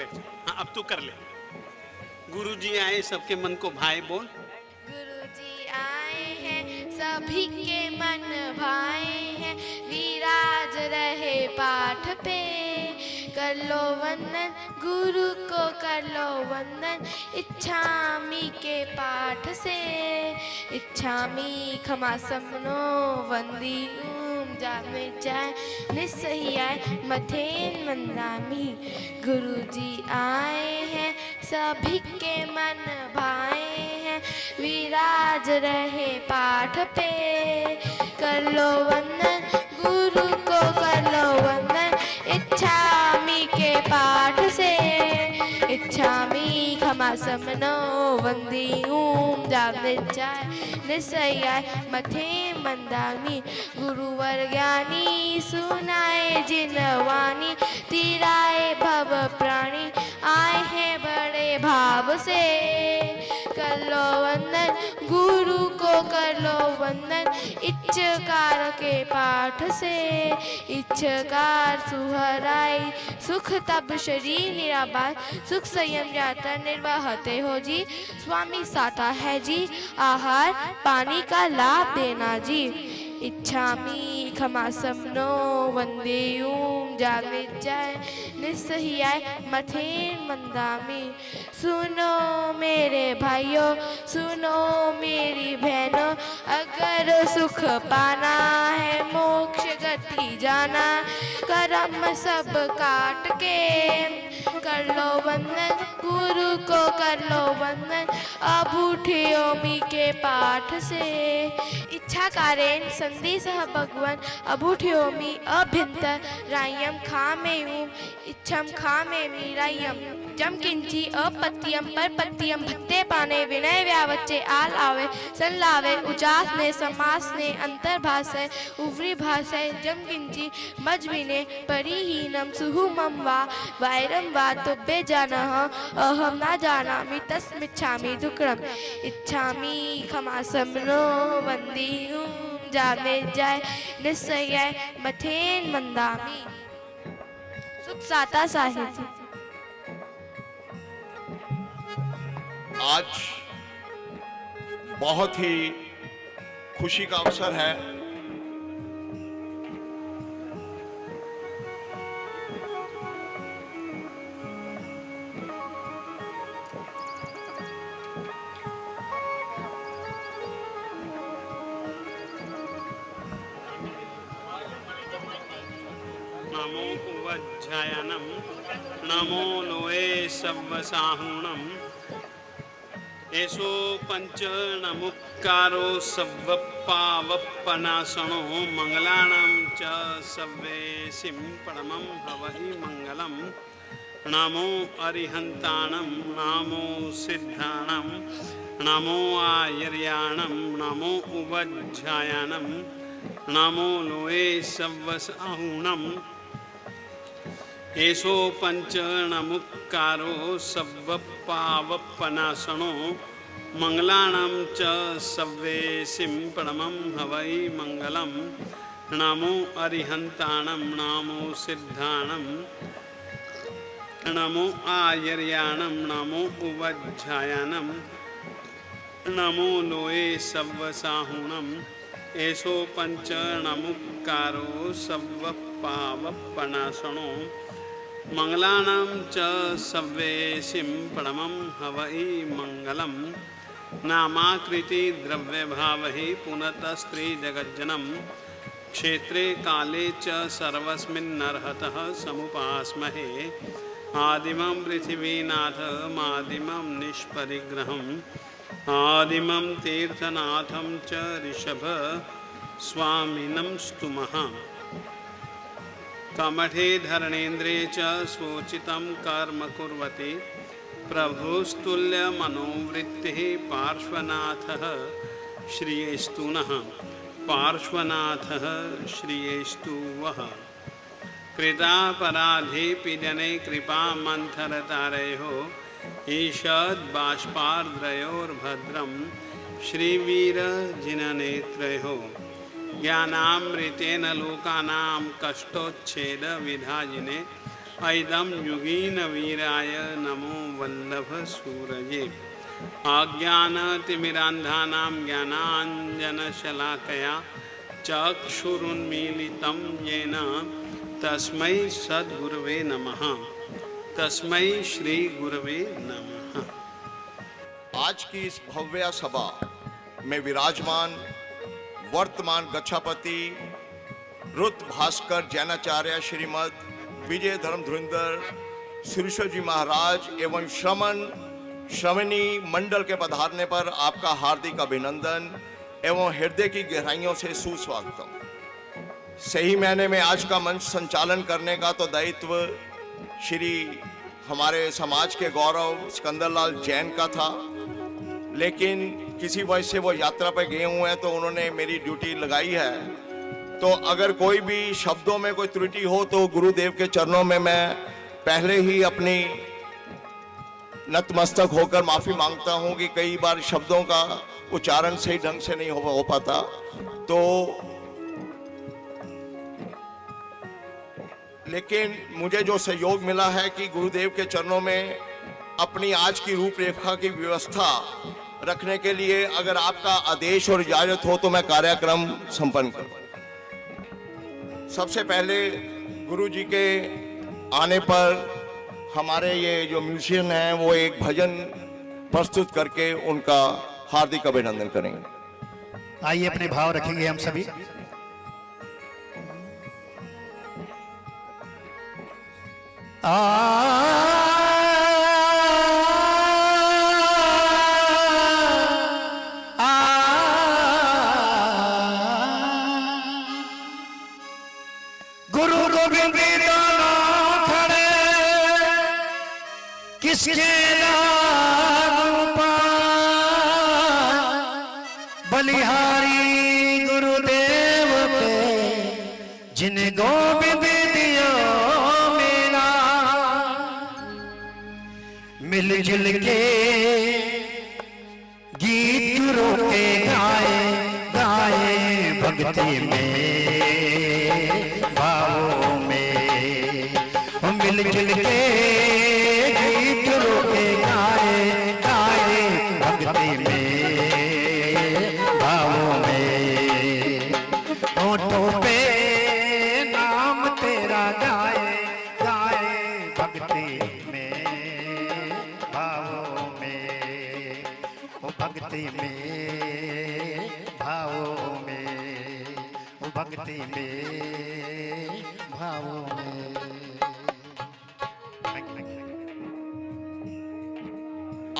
बैठ। हाँ अब तू कर ले। गुरु जी आए सबके मन को भाए, बोल। गुरुजी आए हैं सभी के मन भाए हैं, विराज रहे पाठ पे। कर लो वंदन गुरु को, कर लो वंदन इच्छामी के पाठ से। इच्छामी खमा समनो वंदी जामे जाए निस्सहियाय मथेन मंदामी। गुरुजी आए हैं सभी के मन भाए हैं, विराज रहे पाठ पे। कर लो वंदन गुरु को, कर लो वंदन इच्छामी के पाठ से। इच्छामी खमा समनो वंदी जागृत जाय निसयाय मथे मंदामी। गुरुवर ज्ञानी सुनाए जिन वाणी, तीराए भव प्राणी आए हैं बड़े भाव से। कर लो वंदन गुरु को, कर लो वंदन इच्छकार के पाठ से। इच्छकार सुहराई सुख तब शरीर निराबाद, सुख संयम जाता निर्वाहते हो जी। स्वामी साता है जी आहार पानी का लाभ देना जी। इच्छामी खमा समनो वंदेयूं जागृत जाय निस्सहियाय मथेन मंदामी। सुनो मेरे भाइयों, सुनो मेरी बहनों, अगर सुख पाना है मोक्ष गति जाना, कर्म सब काट के कर लो वंदन गुरु को, कर लो वंदन अबूठयोमी के पाठ से। इच्छा कारेण संधि सह भगवन अबूठयोमी अभिंतर रायम खामेयूं इच्छम खामेमी रायम। जम किंची अपत्यम पर पत्यम भत्ते पाने विनय व्यावच्चे आल आवे सन लावे। उचास ने समास ने अंतर्भाषय उवरी भाषय। जम किंची मजविने परिहीनम सुहुमम वा वैरम वा तुब्बे जानः अहम ना जानामि तस्मिच्छामि दुक्कडम। इच्छामि खमा समनो वंदियूं जामे जाय निस्सयाय मथेन मंदामी। सुख साता साहित्य। आज बहुत ही खुशी का अवसर है। नमो उवज्झायनम नमो लोए सव्वसाहुणम। एषो पंचणमुक्कारो सव्वपावप्पनाशनो मंगलानां च सव्वेसिं परमं हवहि मंगलम्। नमो अरिहन्ताणं नमो सिद्धाणं नमो आयर्याणं नमो उवज्झायनम नमो लोए सव्वसाहुणम्। एषो पंचणमुक्कारो सव्वपावप्पनाशनो मंगलानां च सव्वेसिं परमं हवै मंगलम्। नमो अरिहन्ताणं नमो सिद्धाणं नमो आयर्याणं नमो उवज्झायनम नमो लोए सव्वसाहुणम्। एषो पंचणमुक्कारो सव्वपावप्पनाशनो मंगलानां च सव्वेसिं परमं हवै मंगलम्। नामाकृति द्रव्यभावहि पुनतस्त्री जगज्जनम। क्षेत्रे काले च सर्वस्मिन्नर्हतः समुपास्महे। आदिमं पृथिवीनाथमादिमं निष्परिग्रहम्। आदिमं तीर्थनाथं च ऋषभ स्वामिनं स्तुमः। कमठे धरणेन्द्रे च स्वोचितं कर्म कुर्वति। प्रभुस्तुल्यमनोवृत्तिः पार्श्वनाथः श्रियेस्तु नः। पार्श्वनाथः श्रियेस्तु वः। कृतापराधेऽपि जने कृपामन्थरतारयोः। ईषद्बाष्पार्द्रयोर्भद्रं श्रीवीरजिननेत्रयोः। ज्ञानामृतेन लोकानां कष्टोच्छेदविधायिने। ऐदम युगीन वीराय नमो वल्लभ सूरजे आज्ञानतिमिरान्धानां ज्ञानाञ्जनशलाकया चक्षुरुन्मीलितं येन तस्मै सद्गुरवे नमः। तस्मै श्री गुरवे नमः। आज की इस भव्य सभा में विराजमान वर्तमान गच्छापति रुत भास्कर जैनाचार्य श्रीमद विजय धर्म धुरंधर सुरेश्वर जी महाराज एवं श्रमणी मंडल के पधारने पर आपका हार्दिक अभिनंदन एवं हृदय की गहराइयों से सुस्वागतम। सही मायने में आज का मंच संचालन करने का तो दायित्व श्री हमारे समाज के गौरव सिकंदरलाल जैन का था, लेकिन किसी वजह से वो यात्रा पर गए हुए हैं तो उन्होंने मेरी ड्यूटी लगाई है। तो अगर कोई भी शब्दों में कोई त्रुटि हो तो गुरुदेव के चरणों में मैं पहले ही अपनी नतमस्तक होकर माफी मांगता हूं कि कई बार शब्दों का उच्चारण सही ढंग से नहीं हो पाता। तो लेकिन मुझे जो सहयोग मिला है कि गुरुदेव के चरणों में अपनी आज की रूपरेखा की व्यवस्था रखने के लिए अगर आपका आदेश और इजाजत हो तो मैं कार्यक्रम संपन्न करूं। सबसे पहले गुरु जी के आने पर हमारे ये जो म्यूजिशियन हैं वो एक भजन प्रस्तुत करके उनका हार्दिक अभिनंदन करेंगे। आइए अपने भाव रखेंगे हम सभी। गुरु गोविंद दोनों खड़े किसके लागू पार, बलिहारी गुरुदेव पे जिन गोविंद दियो मेरा, मिलजुल के गीत गुरु के गाए गाए भक्ति में भावों में, मिलजुल के गीत गुरु के गाए गाए भक्ति में भावों में, होठों पे नाम तेरा गाए गाए भक्ति में भावों में, ओ भक्ति में भावों में, ओ भक्ति में भावों में।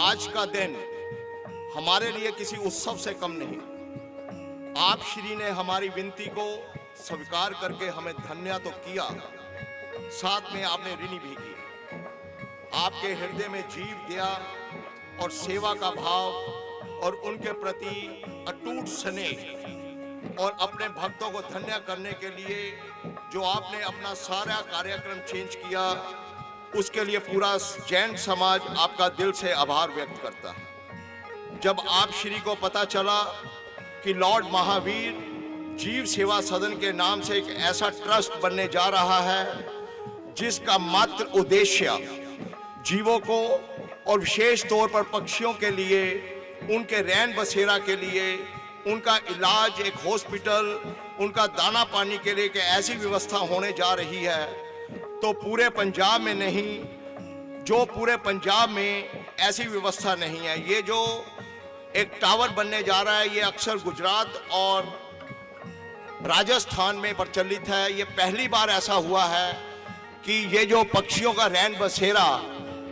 आज का दिन हमारे लिए किसी उत्सव से कम नहीं। आप श्री ने हमारी विनती को स्वीकार करके हमें धन्य तो किया, साथ में आपने ऋणी भी की। आपके हृदय में जीव दया और सेवा का भाव और उनके प्रति अटूट स्नेह और अपने भक्तों को धन्य करने के लिए जो आपने अपना सारा कार्यक्रम चेंज किया, उसके लिए पूरा जैन समाज आपका दिल से आभार व्यक्त करता है। जब आप श्री को पता चला कि लॉर्ड महावीर जीव सेवा सदन के नाम से एक ऐसा ट्रस्ट बनने जा रहा है जिसका मात्र उद्देश्य जीवों को और विशेष तौर पर पक्षियों के लिए, उनके रैन बसेरा के लिए, उनका इलाज, एक हॉस्पिटल, उनका दाना पानी के लिए एक ऐसी व्यवस्था होने जा रही है, तो पूरे पंजाब में नहीं, जो पूरे पंजाब में ऐसी व्यवस्था नहीं है। ये जो एक टावर बनने जा रहा है, ये अक्सर गुजरात और राजस्थान में प्रचलित है। ये पहली बार ऐसा हुआ है कि ये जो पक्षियों का रैन बसेरा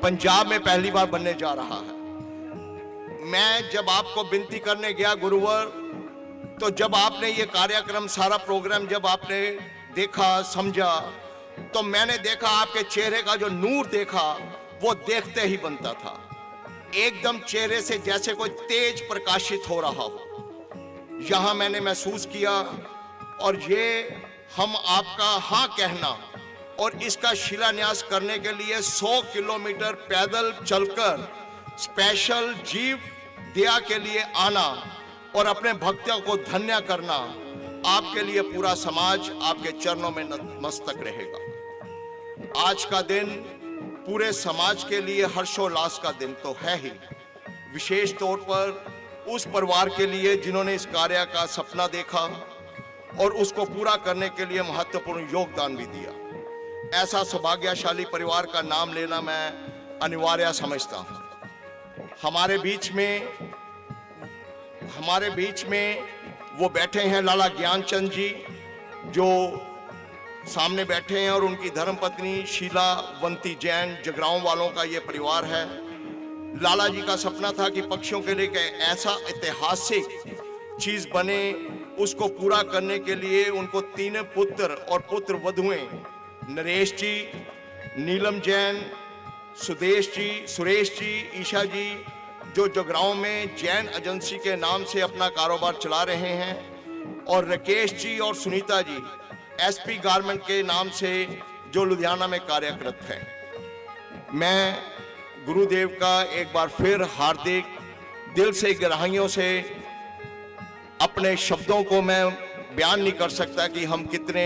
पंजाब में पहली बार बनने जा रहा है। मैं जब आपको विनती करने गया गुरुवर, तो जब आपने ये कार्यक्रम, सारा प्रोग्राम जब आपने देखा, समझा, तो मैंने देखा आपके चेहरे का जो नूर देखा वो देखते ही बनता था। एकदम चेहरे से जैसे कोई तेज प्रकाशित हो रहा हो, यहां मैंने महसूस किया। और ये हम आपका हाँ कहना और इसका शिलान्यास करने के लिए 100 किलोमीटर पैदल चलकर स्पेशल जीव दया के लिए आना और अपने भक्तों को धन्य करना, आपके लिए पूरा समाज आपके चरणों में नतमस्तक रहेगा। आज का दिन पूरे समाज के लिए हर्षोल्लास का दिन तो है ही, विशेष तौर पर उस परिवार के लिए जिन्होंने इस कार्य का सपना देखा और उसको पूरा करने के लिए महत्वपूर्ण योगदान भी दिया। ऐसा सौभाग्यशाली परिवार का नाम लेना मैं अनिवार्य समझता हूँ। हमारे बीच में वो बैठे हैं लाला ज्ञानचंद जी, जो सामने बैठे हैं, और उनकी धर्मपत्नी शीलावंती जैन। जगरांव वालों का ये परिवार है। लाला जी का सपना था कि पक्षियों के लिए ऐसा ऐतिहासिक चीज बने, उसको पूरा करने के लिए उनको 3 पुत्र और पुत्र वधुएं नरेश जी, नीलम जैन, सुदेश जी, सुरेश जी, ईशा जी, जो जगरांव में जैन एजेंसी के नाम से अपना कारोबार चला रहे हैं, और राकेश जी और सुनीता जी एसपी गारमेंट के नाम से जो लुधियाना में कार्यरत है। मैं गुरुदेव का एक बार फिर हार्दिक दिल से गहराइयों से अपने शब्दों को मैं बयान नहीं कर सकता कि हम कितने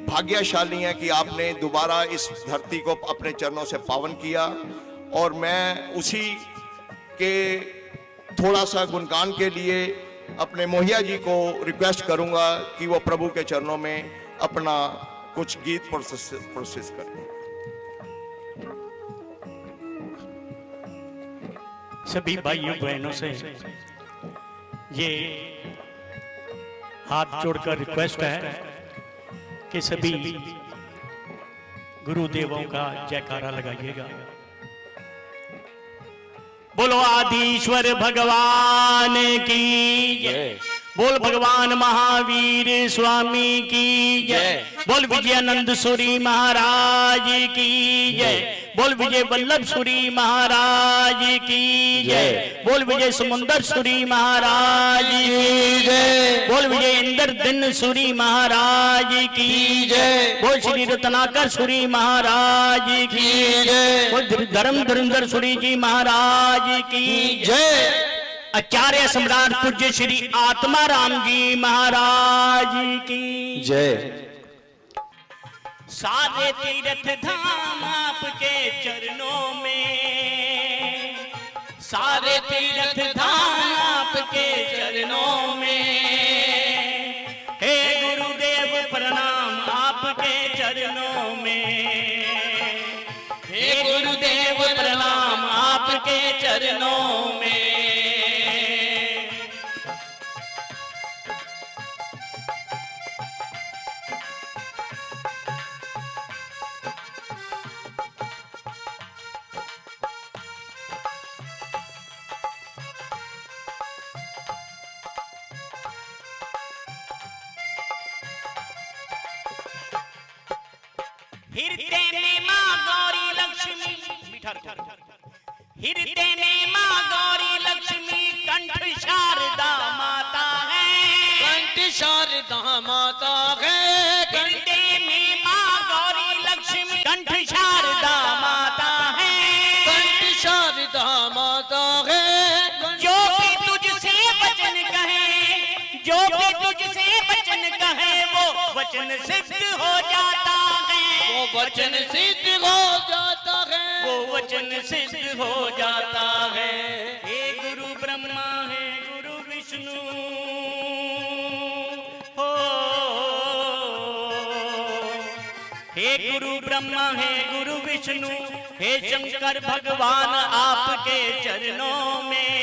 भाग्यशाली हैं कि आपने दोबारा इस धरती को अपने चरणों से पावन किया। और मैं उसी के थोड़ा सा गुणगान के लिए अपने मोहिया जी को रिक्वेस्ट करूंगा कि वो प्रभु के चरणों में अपना कुछ गीत प्रोसेस करें। सभी भाइयों बहनों से ये हाथ जोड़कर रिक्वेस्ट है कि सभी गुरुदेवों का जयकारा लगाइएगा। बोलो आदिश्वर भगवान की जय, बोल भगवान महावीर स्वामी की जय, बोल विजयानंद सूरी महाराज की जय, बोल विजय वल्लभ सूरी महाराज की जय, बोल विजय समुंदर सूरी महाराज की जय, बोल विजय इंद्र दिन सूरी महाराज की जय, बोल श्री रत्नाकर सूरी महाराज की जय, बोल धर्म धुरंधर सूरी जी महाराज की जय, आचार्य सम्राट पूज्य श्री आत्मा राम जी महाराज की जय। सारे तीर्थ धाम आपके चरणों में, सारे तीर्थ धाम आपके चरणों में, हे गुरुदेव प्रणाम आपके चरणों में, हे गुरुदेव प्रणाम आपके चरणों में। हृदय में माँ गौरी लक्ष्मी, हृदय में माँ गौरी लक्ष्मी, कंठ शारदा माता है, कंठ शारदा माता है, हृदय में माँ गौरी लक्ष्मी, कंठ शारदा माता है, कंठ शारदा माता है। जो भी तुझसे वचन कहे, जो भी तुझसे वचन कहे, वो वचन सिद्ध हो जाता है, वो वचन सिद्ध हो जाता है, वो वचन सिद्ध हो जाता है। हे गुरु ब्रह्मा है गुरु विष्णु, हो हे गुरु ब्रह्मा है गुरु विष्णु, हे शंकर भगवान आपके चरणों में,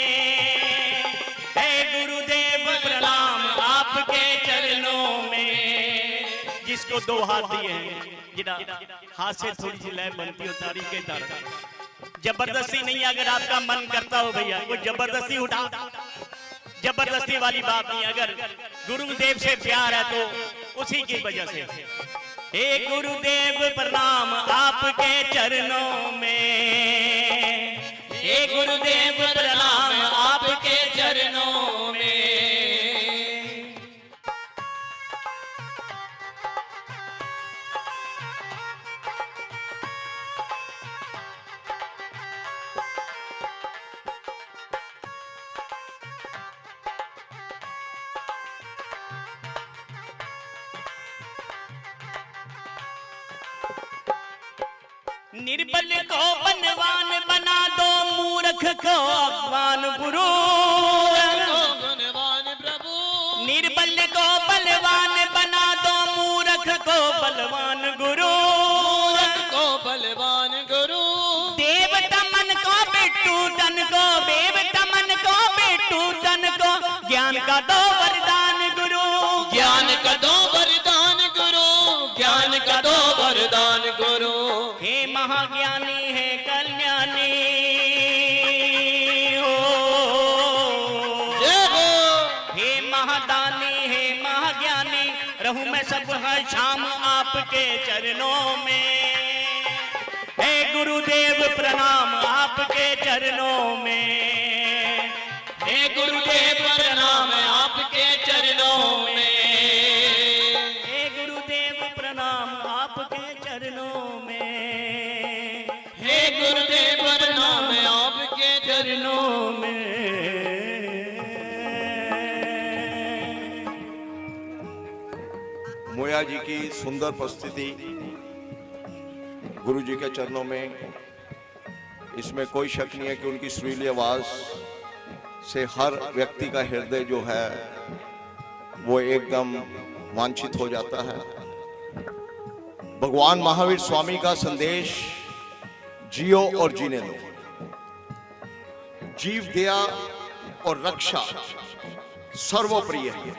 हे गुरुदेव प्रणाम आपके चरणों में। जिसको 2 हाथ दिए हैं, जिना हाथ से थोड़ी सी लय बनती हो तारी के तार। जबरदस्ती नहीं, अगर आपका मन करता हो भैया, कोई जबरदस्ती उठा, जबरदस्ती वाली बात नहीं। अगर गुरुदेव से प्यार है तो उसी की वजह से। हे गुरुदेव प्रणाम आपके चरणों में, हे गुरुदेव प्रणाम आपके चरणों में। निर्बल को बलवान बना दो, मूर्ख को अज्ञान गुरु। निर्बल को बलवान बना दो, मूर्ख को बलवान गुरु। देवता मन को बिट्टू तन को, देवता मन को बिट्टू तन को, ज्ञान का दो वरदान गुरु। ज्ञान का दो वरदान गुरु, ज्ञान का दो वरदान गुरु। हे महाज्ञानी है कल्याणी हो, जय हो। हे महादानी है महाज्ञानी, रहूं मैं सब हर शाम आपके चरणों में। हे गुरुदेव प्रणाम आपके चरणों में। हे गुरुदेव प्रणाम आपके चरणों में। हे गुरुदेव प्रणाम आपके चरणों में। हे गुरुदेव प्रणाम आपके चरणों में। मोया जी की सुंदर प्रस्तुति गुरु जी के चरणों में, इसमें कोई शक नहीं है कि उनकी सुरीली आवाज से हर व्यक्ति का हृदय जो है वो एकदम वांछित हो जाता है। भगवान महावीर स्वामी का संदेश, जियो और जीने दो। जीव दया और रक्षा सर्वप्रिय है।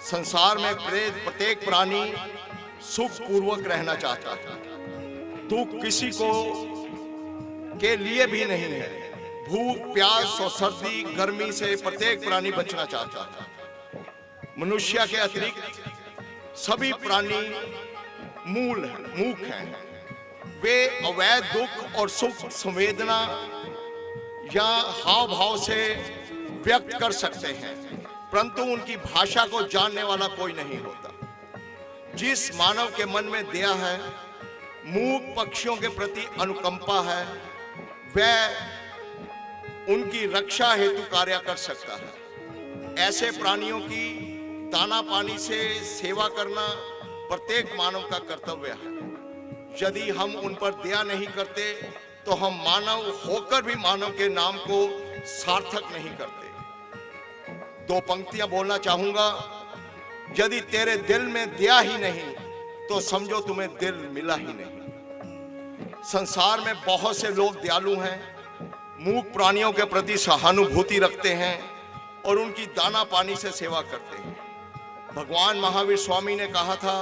संसार में प्रत्येक प्राणी सुख पूर्वक रहना चाहता है। दुख किसी को के लिए भी नहीं है। भूख, प्यास और सर्दी, गर्मी से प्रत्येक प्राणी बचना चाहता है। मनुष्य के अतिरिक्त सभी प्राणी मूक हैं। वे अवैध दुख और सुख संवेदना या हाव भाव से व्यक्त कर सकते हैं, परंतु उनकी भाषा को जानने वाला कोई नहीं होता। जिस मानव के मन में दया है, मूक पक्षियों के प्रति अनुकंपा है, वह उनकी रक्षा हेतु कार्य कर सकता है। ऐसे प्राणियों की दाना पानी से सेवा करना प्रत्येक मानव का कर्तव्य है। यदि हम उन पर दया नहीं करते तो हम मानव होकर भी मानव के नाम को सार्थक नहीं करते। दो पंक्तियां बोलना चाहूंगा। यदि तेरे दिल में दया ही नहीं तो समझो तुम्हें दिल मिला ही नहीं। संसार में बहुत से लोग दयालु हैं, मूक प्राणियों के प्रति सहानुभूति रखते हैं और उनकी दाना पानी से सेवा करते हैं। भगवान महावीर स्वामी ने कहा था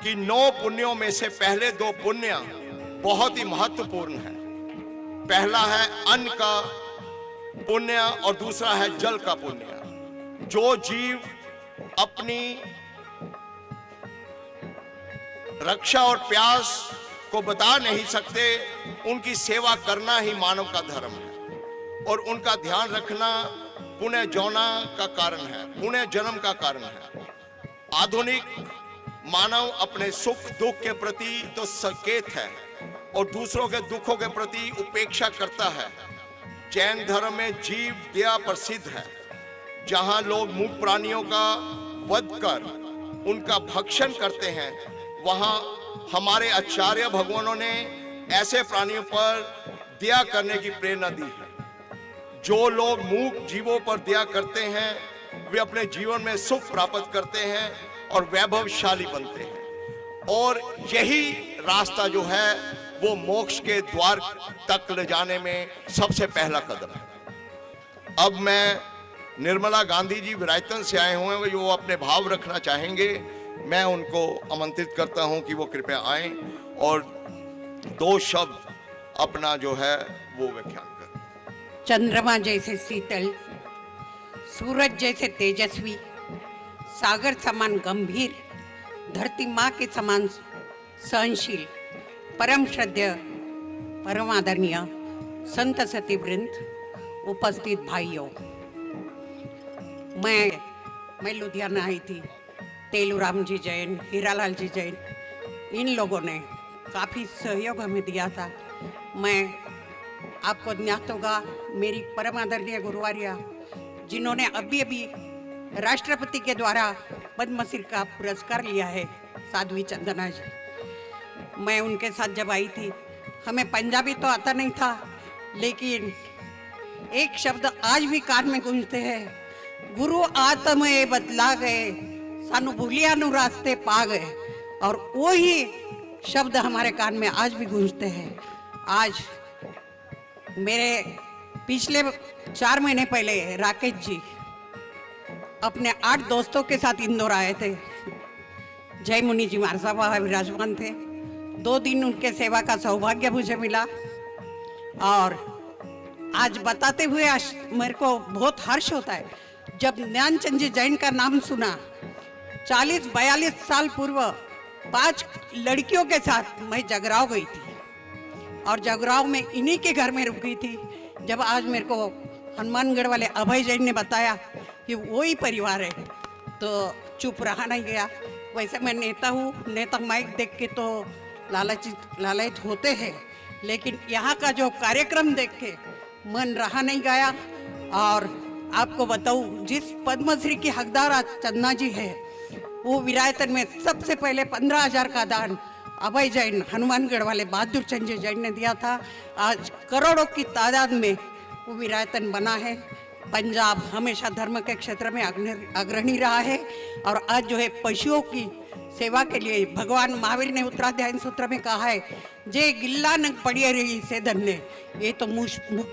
कि 9 पुण्यों में से पहले 2 पुण्य बहुत ही महत्वपूर्ण है। पहला है अन्न का पुण्य और दूसरा है जल का पुण्य। जो जीव अपनी रक्षा और प्यास को बता नहीं सकते, उनकी सेवा करना ही मानव का धर्म है और उनका ध्यान रखना पुण्य जौना का कारण है, पुण्य जन्म का कारण है। आधुनिक मानव अपने सुख दुख के प्रति तो सचेत है और दूसरों के दुखों के प्रति उपेक्षा करता है। जैन धर्म में जीव दया प्रसिद्ध है, जहां लोग मूक प्राणियों का वध कर उनका भक्षण करते हैं, वहां हमारे आचार्य भगवानों ने ऐसे प्राणियों पर दया करने की प्रेरणा दी है। जो लोग मूक जीवों पर दया करते हैं, वे अपने जीवन में सुख प्राप्त करते हैं और वैभवशाली बनते हैं, और यही रास्ता जो है वो मोक्ष के द्वार तक ले जाने में सबसे पहला कदम है। अब मैं निर्मला गांधी जी विरायतन से आए हुए हैं, वो अपने भाव रखना चाहेंगे। मैं उनको आमंत्रित करता हूं कि वो कृपया आएं और 2 शब्द अपना जो है वो व्याख्यान करें। चंद्रमा जैसे शीतल, सूरज जैसे तेजस्वी, सागर समान गंभीर, धरती माँ के समान सहनशील, परम श्रद्धेय, परम आदरणीय संत सती वृंद, उपस्थित भाइयों, मैं लुधियाना आई थी। तेलूराम जी जैन, हीरालाल जी जैन, इन लोगों ने काफ़ी सहयोग हमें दिया था। मैं आपको ज्ञात होगा, मेरी परम आदरणीय गुरुवार्या जिन्होंने अभी राष्ट्रपति के द्वारा पद्मश्री का पुरस्कार लिया है, साध्वी चंदना जी, मैं उनके साथ जब आई थी, हमें पंजाबी तो आता नहीं था, लेकिन एक शब्द आज भी कान में गूंजते हैं, गुरु आत्मे बतला गए, सानू भूलिया नु रास्ते पा गए। और वो ही शब्द हमारे कान में आज भी गूंजते हैं। आज मेरे पिछले 4 महीने पहले राकेश जी अपने 8 दोस्तों के साथ इंदौर आए थे। जय मुनि जी महाराज साहब वहाँ विराजमान थे। 2 दिन उनके सेवा का सौभाग्य मुझे मिला और आज बताते हुए मेरे को बहुत हर्ष होता है। जब ज्ञानचंद जी जैन का नाम सुना, 40-42 साल पूर्व 5 लड़कियों के साथ मैं जगराव गई थी और जगराव में इन्हीं के घर में रुक गई थी। जब आज मेरे को हनुमानगढ़ वाले अभय जैन ने बताया कि वो ही परिवार है, तो चुप रहा नहीं गया। वैसे मैं नेता हूँ, नेता माइक देख के तो लालचित होते हैं, लेकिन यहाँ का जो कार्यक्रम देख के मन रहा नहीं गया। और आपको बताऊँ, जिस पद्मश्री की हकदार आज चंदना जी है, वो विरायतन में सबसे पहले 15,000 का दान अभय जैन हनुमानगढ़ वाले बहादुर चंद जी जैन ने दिया था। आज करोड़ों की तादाद में वो विरायतन बना है। पंजाब हमेशा धर्म के क्षेत्र में अग्रणी रहा है और आज जो है पशुओं की सेवा के लिए भगवान महावीर ने उत्तराध्याय सूत्र में कहा है, जे गिल्ला न पड़ी रही से धन्य। ये तो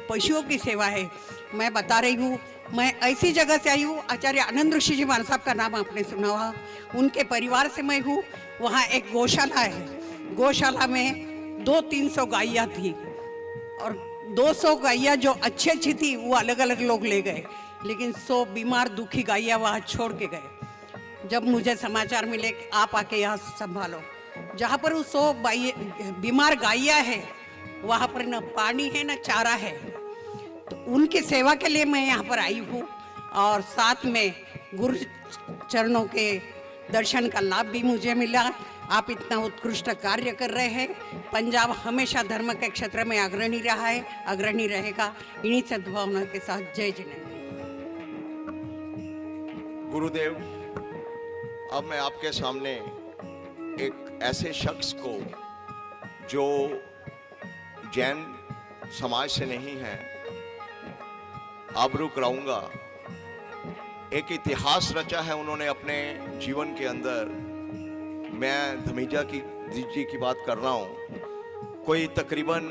पशुओं की सेवा है। मैं बता रही हूँ, मैं ऐसी जगह से आई हूँ, आचार्य आनंद ऋषि जी महाराज साहब का नाम आपने सुना हुआ, उनके परिवार से मैं हूँ। वहाँ एक गौशाला है, गौशाला में 200-300 गायियाँ थी और 200 गायियाँ जो अच्छी थी वो अलग अलग लोग ले गए, लेकिन 100 बीमार दुखी गायियाँ वहाँ छोड़ के गए। जब मुझे समाचार मिले कि आप आके यहाँ संभालो, जहाँ पर वो 100 बीमार गायियाँ है, वहाँ पर न पानी है न चारा है, तो उनकी सेवा के लिए मैं यहाँ पर आई हूँ। और साथ में गुरु चरणों के दर्शन का लाभ भी मुझे मिला। आप इतना उत्कृष्ट कार्य कर रहे हैं। पंजाब हमेशा धर्म के क्षेत्र में अग्रणी रहा है, अग्रणी रहेगा। इन्हीं सद्भावना के साथ जय जिनेन्द्र। गुरुदेव, अब मैं आपके सामने एक ऐसे शख्स को जो जैन समाज से नहीं है आबरू कराऊंगा। एक इतिहास रचा है उन्होंने अपने जीवन के अंदर। मैं धमीजा जी की बात कर रहा हूँ। कोई तकरीबन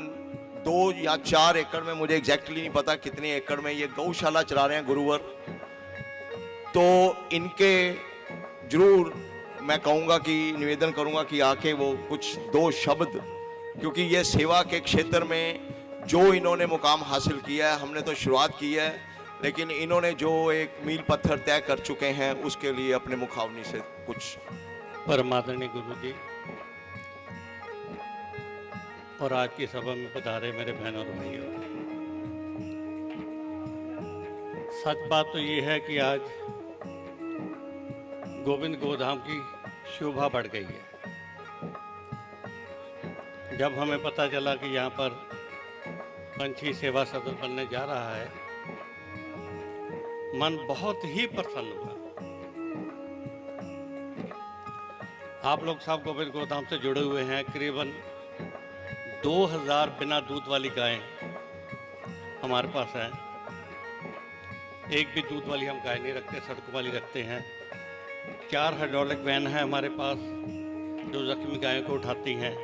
2 या 4 एकड़ में, मुझे एग्जैक्टली नहीं पता कितने एकड़ में, ये गौशाला चला रहे हैं गुरुवर। तो इनके जरूर मैं कहूँगा कि निवेदन करूँगा कि आके वो कुछ 2 शब्द, क्योंकि ये सेवा के क्षेत्र में जो इन्होंने मुकाम हासिल किया है, हमने तो शुरुआत की है, लेकिन इन्होंने जो एक मील पत्थर तय कर चुके हैं, उसके लिए अपने मुखावनी से कुछ। परमादरणीय गुरु जी और आज की सभा में पधारे मेरे बहन और भाइयों, सच बात तो ये है कि आज गोविंद गोधाम की शोभा बढ़ गई है। जब हमें पता चला कि यहाँ पर पंछी सेवा सदन बनने जा रहा है, मन बहुत ही प्रसन्न हुआ। आप लोग सब गोविंद गोधाम से जुड़े हुए हैं। करीबन 2000 बिना दूध वाली गायें हमारे पास हैं। एक भी दूध वाली हम गाय नहीं रखते, सड़कों वाली रखते हैं। 4 हाइड्रोलिक वैन है हमारे पास जो जख्मी गायों को उठाती हैं।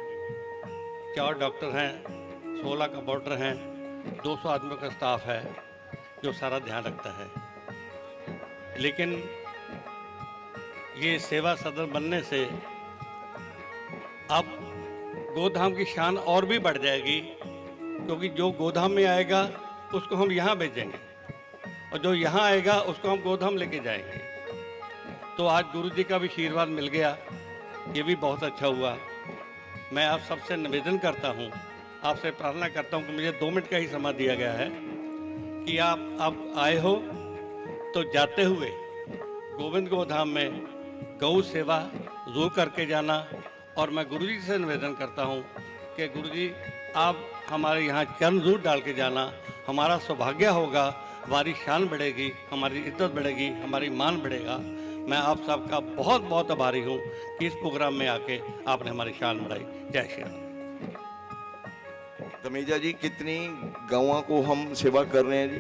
4 डॉक्टर हैं, 16 कंपाउंडर हैं, 200 आदमियों का स्टाफ है जो सारा ध्यान रखता है। लेकिन ये सेवा सदन बनने से अब गोधाम की शान और भी बढ़ जाएगी, क्योंकि जो गोधाम में आएगा उसको हम यहाँ भेजेंगे और जो यहाँ आएगा उसको हम गोधाम लेके जाएंगे। तो आज गुरु जी का भी आशीर्वाद मिल गया, ये भी बहुत अच्छा हुआ। मैं आप सबसे निवेदन करता हूँ, आपसे प्रार्थना करता हूँ कि मुझे 2 मिनट का ही समय दिया गया है कि आप आए हो तो जाते हुए गोविंद गोधाम में गौ सेवा जरूर करके जाना। और मैं गुरु जी से निवेदन करता हूँ कि गुरु जी आप हमारे यहाँ चरण जरूर डाल के जाना। हमारा सौभाग्य होगा, हमारी शान बढ़ेगी, हमारी इज्जत बढ़ेगी, हमारी मान बढ़ेगा। मैं आप सबका बहुत बहुत आभारी हूँ कि इस प्रोग्राम में आके आपने हमारी शान बढ़ाई। जय श्री राम। धमीजा जी, कितनी गौओं को हम सेवा कर रहे हैं जी?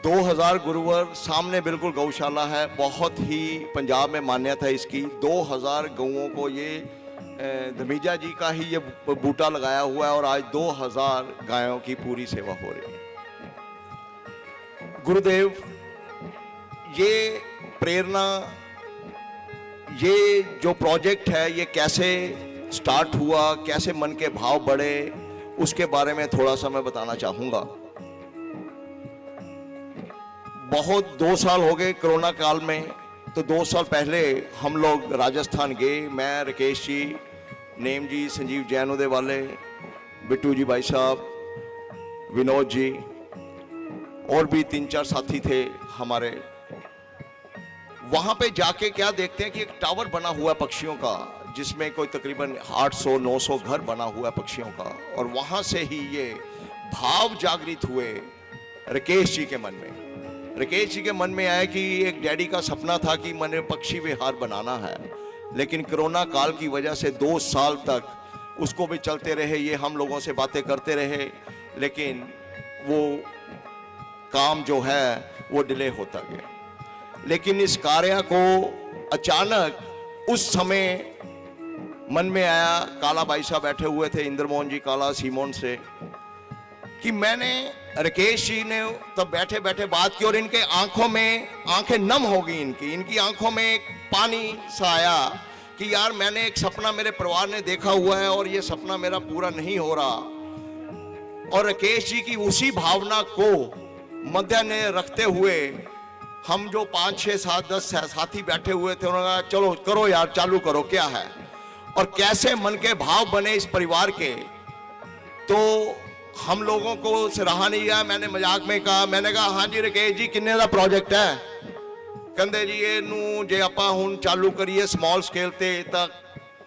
2000 गुरुवर सामने बिल्कुल गौशाला है, बहुत ही पंजाब में मान्यता है इसकी। 2000 गौओं को ये धमीजा जी का ही ये बूटा लगाया हुआ है और आज 2000 गायों की पूरी सेवा हो रही है। गुरुदेव, ये प्रेरणा, ये जो प्रोजेक्ट है ये कैसे स्टार्ट हुआ, कैसे मन के भाव बढ़े, उसके बारे में थोड़ा सा मैं बताना चाहूँगा। बहुत 2 साल हो गए कोरोना काल में, तो 2 साल पहले हम लोग राजस्थान गए। मैं, राकेश जी, नेम जी, संजीव जैन उदय वाले, बिट्टू जी भाई साहब, विनोद जी और भी 3-4 साथी थे हमारे। वहाँ पे जाके क्या देखते हैं कि एक टावर बना हुआ है पक्षियों का, जिसमें कोई तकरीबन 800-900 घर बना हुआ है पक्षियों का। और वहाँ से ही ये भाव जागृत हुए राकेश जी के मन में। राकेश जी के मन में आया कि एक डैडी का सपना था कि मैंने पक्षी विहार बनाना है, लेकिन कोरोना काल की वजह से 2 साल तक उसको भी चलते रहे। ये हम लोगों से बातें करते रहे, लेकिन वो काम जो है वो डिले होता गया। लेकिन इस कार्य को अचानक उस समय मन में आया, काला भाई साहब बैठे हुए थे, इंद्रमोहन जी काला सीमोन से, कि मैंने, राकेश जी ने तब बैठे बैठे बात की और इनके आंखों में आंखें नम हो गई। इनकी आंखों में एक पानी सा आया कि यार मैंने एक सपना मेरे परिवार ने देखा हुआ है और ये सपना मेरा पूरा नहीं हो रहा। और राकेश जी की उसी भावना को मध्य ने रखते हुए हम जो 5, 6, 7, 10 साथी बैठे हुए थे, उन्होंने कहा चलो करो यार, चालू करो, क्या है। और कैसे मन के भाव बने इस परिवार के, तो हम लोगों को सराहा नहीं गया। मैंने मजाक में कहा, मैंने कहा हाँ जी राकेश जी, किन्ने का प्रोजेक्ट है? कहते जी ਇਹਨੂੰ ਜੇ ਆਪਾਂ ਹੁਣ ਚਾਲੂ ਕਰੀਏ ਸਮਾਲ ਸਕੇਲ ਤੇ ਤਾਂ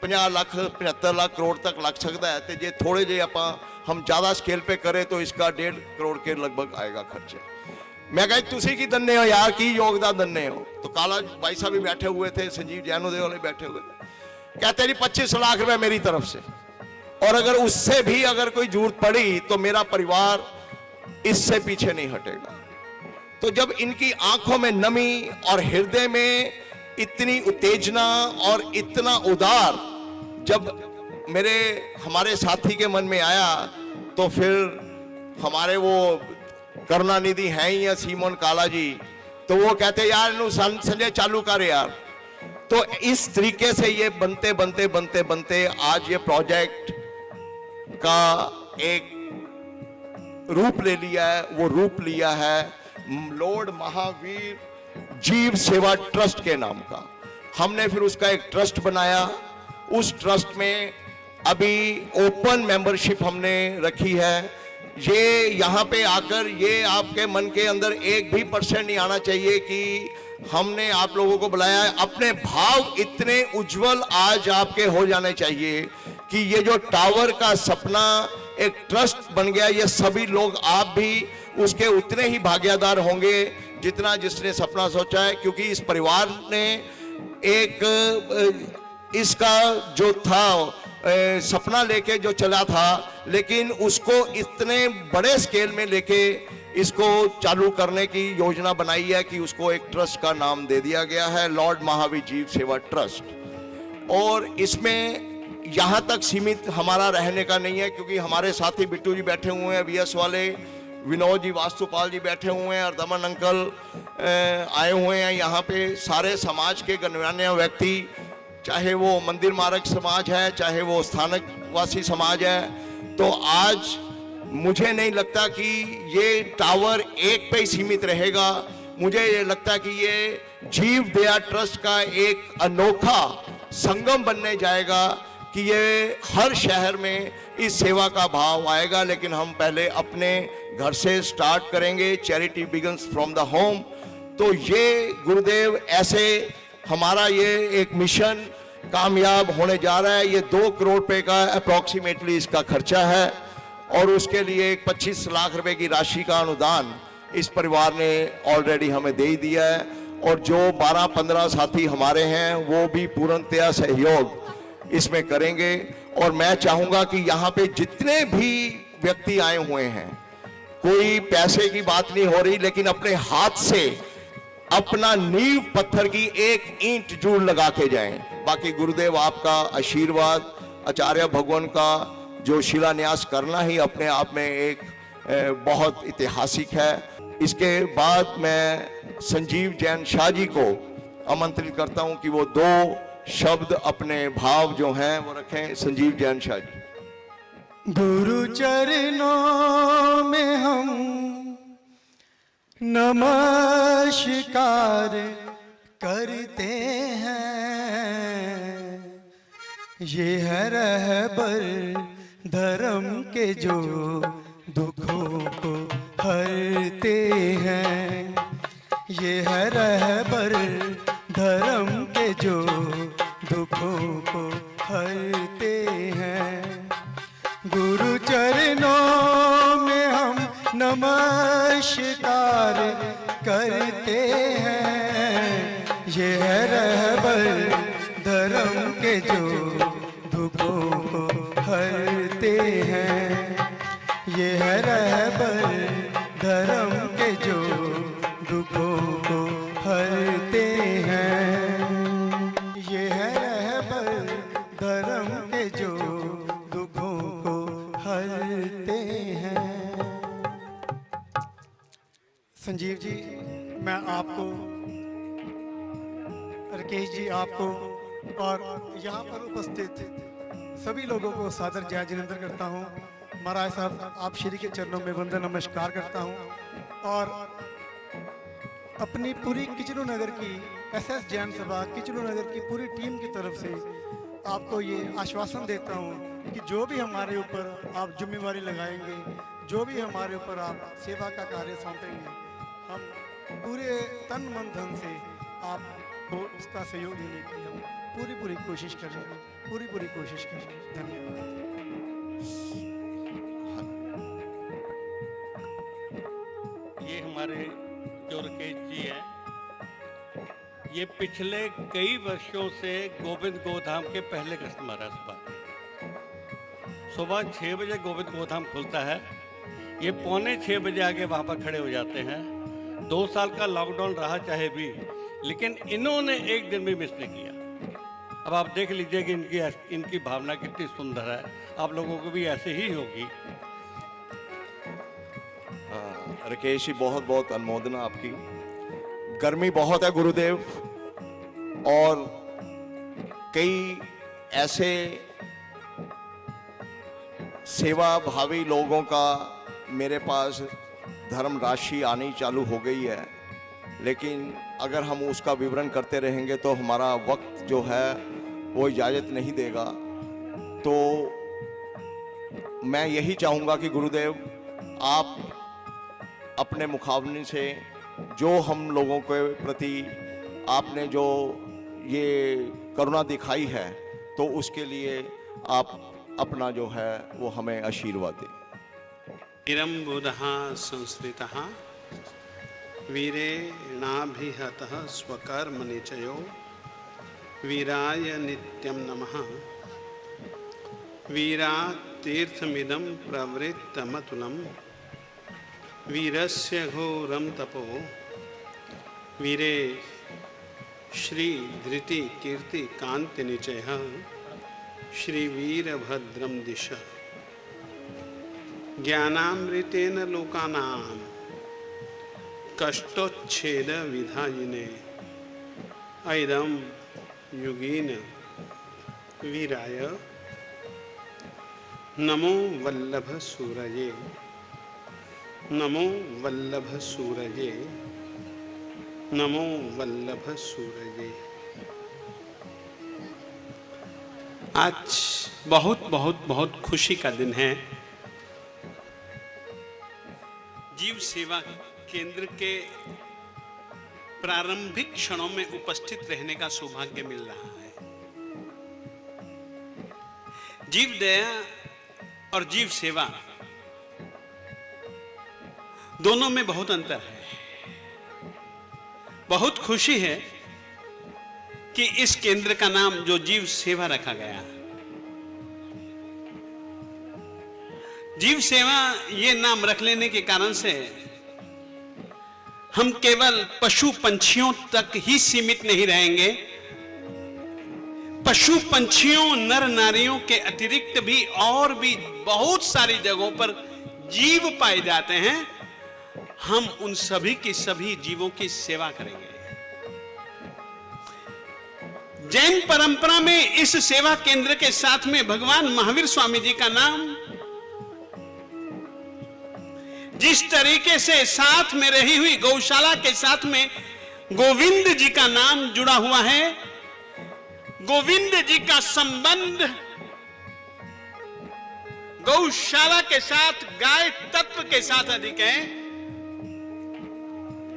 50 ਲੱਖ 75 ਲੱਖ करोड़ तक लग सकता है, तो जे थोड़े जे ਆਪਾਂ हम ज़्यादा स्केल पे करें तो इसका 1.5 करोड़ के लगभग आएगा खर्चे। मैं कहा तुसी की दन्ने हो यार, की योगदान दन्ने हो? तो काला भाई साहब भी बैठे हुए थे, संजीव जैनोदय वाले बैठे हुए थे। कहते जी 25 लाख रुपए मेरी तरफ से, और अगर उससे भी अगर कोई जरूरत पड़ी तो मेरा परिवार इससे पीछे नहीं हटेगा। तो जब इनकी आंखों में नमी और हृदय में इतनी उत्तेजना और इतना उदार जब हमारे साथी के मन में आया, तो फिर हमारे वो करुणानिधि हैं ही या सीमोन काला जी, तो वो कहते यार इन्हू संजय चालू कर यार। तो इस तरीके से ये बनते बनते बनते बनते आज ये प्रोजेक्ट का एक रूप ले लिया है। वो रूप लिया है लॉर्ड महावीर जीव सेवा ट्रस्ट के नाम का। हमने फिर उसका एक ट्रस्ट बनाया। उस ट्रस्ट में अभी ओपन मेंबरशिप हमने रखी है। ये यहाँ पे आकर ये आपके मन के अंदर 1% नहीं आना चाहिए कि हमने आप लोगों को बुलाया है। अपने भाव इतने उज्जवल आज आपके हो जाने चाहिए कि ये जो टावर का सपना एक ट्रस्ट बन गया, ये सभी लोग आप भी उसके उतने ही भागीदार होंगे जितना जिसने सपना सोचा है। क्योंकि इस परिवार ने एक इसका जो था सपना लेके जो चला था, लेकिन उसको इतने बड़े स्केल में लेके इसको चालू करने की योजना बनाई है कि उसको एक ट्रस्ट का नाम दे दिया गया है, लॉर्ड महावीर जीव सेवा ट्रस्ट। और इसमें यहाँ तक सीमित हमारा रहने का नहीं है, क्योंकि हमारे साथी बिट्टू जी बैठे हुए हैं VS वाले, विनोद जी वास्तुपाल जी बैठे हुए हैं और दमन अंकल आए हुए हैं यहाँ पे। सारे समाज के गणमान्य व्यक्ति, चाहे वो मंदिर मार्ग समाज है, चाहे वो स्थानक वासी समाज है। तो आज मुझे नहीं लगता कि ये टावर एक पे ही सीमित रहेगा। मुझे ये लगता है कि ये जीव दया ट्रस्ट का एक अनोखा संगम बनने जाएगा कि ये हर शहर में इस सेवा का भाव आएगा। लेकिन हम पहले अपने घर से स्टार्ट करेंगे। Charity begins from the home. तो ये गुरुदेव ऐसे हमारा ये एक मिशन कामयाब होने जा रहा है। ये 2 करोड़ रुपए का अप्रॉक्सीमेटली इसका खर्चा है और उसके लिए 25 लाख रुपए की राशि का अनुदान इस परिवार ने ऑलरेडी हमें दे ही दिया है, और जो 12-15 साथी हमारे हैं वो भी पूर्णतया सहयोग इसमें करेंगे। और मैं चाहूंगा कि यहाँ पे जितने भी व्यक्ति आए हुए हैं, कोई पैसे की बात नहीं हो रही, लेकिन अपने हाथ से अपना नींव पत्थर की एक ईंट जरूर लगा के जाएं। बाकी गुरुदेव आपका आशीर्वाद, आचार्य भगवान का जो शिलान्यास करना ही अपने आप में एक बहुत ऐतिहासिक है। इसके बाद मैं संजीव जैन शाह जी को आमंत्रित करता हूं कि वो 2 शब्द अपने भाव जो हैं वो रखें। संजीव जैन शाह जी। गुरु चरणों में हम नमस्कार करते हैं, ये है रहबर धर्म के जो दुखों को हरते हैं, ये है रहबर धर्म के जो दुखों को हरते हैं। गुरु चरणों में हम नमस्कार करते हैं, ये है रहबर धर्म के जो दुखों को हरते हैं, ये है रहबर धर्म के जो दुखों को हरते हैं, ये है रहबर धर्म के जो दुखों को हरते हैं। संजीव जी, मैं आपको, राकेश जी आपको और यहाँ पर उपस्थित सभी लोगों को सादर जय जिनेंद्र करता हूँ। महाराज साहब, आप श्री के चरणों में वंदन नमस्कार करता हूँ, और अपनी पूरी किचलू नगर की SS जैन सभा किचलू नगर की पूरी टीम की तरफ से आपको ये आश्वासन देता हूँ कि जो भी हमारे ऊपर आप जिम्मेवारी लगाएंगे, जो भी हमारे ऊपर आप सेवा का कार्य सौंपेंगे, हम पूरे तन मन धन से आपको इसका सहयोग देने की हम पूरी कोशिश करेंगे, पूरी कोशिश करेंगे। धन्यवाद। ये हमारे जो राकेश जी हैं, ये पिछले कई वर्षों से गोविंद गोधाम के पहले कस्टमर है। सुबह 6 बजे गोविंद गोधाम खुलता है, ये 5:45 बजे आके वहाँ पर खड़े हो जाते हैं। 2 साल का लॉकडाउन रहा चाहे भी, लेकिन इन्होंने एक दिन भी मिस नहीं किया। अब आप देख लीजिए कि इनकी भावना कितनी सुंदर है, आप लोगों को भी ऐसे ही होगी। राकेश जी, बहुत बहुत अनुमोदना आपकी। गर्मी बहुत है गुरुदेव, और कई ऐसे सेवा भावी लोगों का मेरे पास धर्म राशि आनी चालू हो गई है, लेकिन अगर हम उसका विवरण करते रहेंगे तो हमारा वक्त जो है वो इजाज़त नहीं देगा। तो मैं यही चाहूँगा कि गुरुदेव, आप अपने मुखावने से जो हम लोगों के प्रति आपने जो ये करुणा दिखाई है, तो उसके लिए आप अपना जो है वो हमें आशीर्वाद दें। इरम बुधः संस्कृतः वीरेणाभिहतः स्वकर्मनिचयो वीराय नित्यं नमः। वीरातीर्थमिदं प्रवृत्तमतुलं वीरस्य घोरं तपो वीरे श्री धृति कीर्ति कांति निचयः श्री वीरभद्रं दिश। ज्ञानामृतेन लोकानां कष्टोच्छेद विधायिने ऐदं युगेन वीराय नमो वल्लभ सूरये, नमो वल्लभ सूरये, नमो वल्लभ सूरये। आज बहुत बहुत बहुत खुशी का दिन है। जीव सेवा केंद्र के प्रारंभिक क्षणों में उपस्थित रहने का सौभाग्य मिल रहा है। जीव दया और जीव सेवा दोनों में बहुत अंतर है। बहुत खुशी है कि इस केंद्र का नाम जो जीव सेवा रखा गया। जीव सेवा ये नाम रख लेने के कारण से हम केवल पशु पंछियों तक ही सीमित नहीं रहेंगे। पशु पंछियों नर नारियों के अतिरिक्त भी और भी बहुत सारी जगहों पर जीव पाए जाते हैं। हम उन सभी की सभी जीवों की सेवा करेंगे। जैन परंपरा में इस सेवा केंद्र के साथ में भगवान महावीर स्वामी जी का नाम जिस तरीके से साथ में रही हुई गौशाला के साथ में गोविंद जी का नाम जुड़ा हुआ है, गोविंद जी का संबंध गौशाला के साथ गाय तत्व के साथ अधिक है।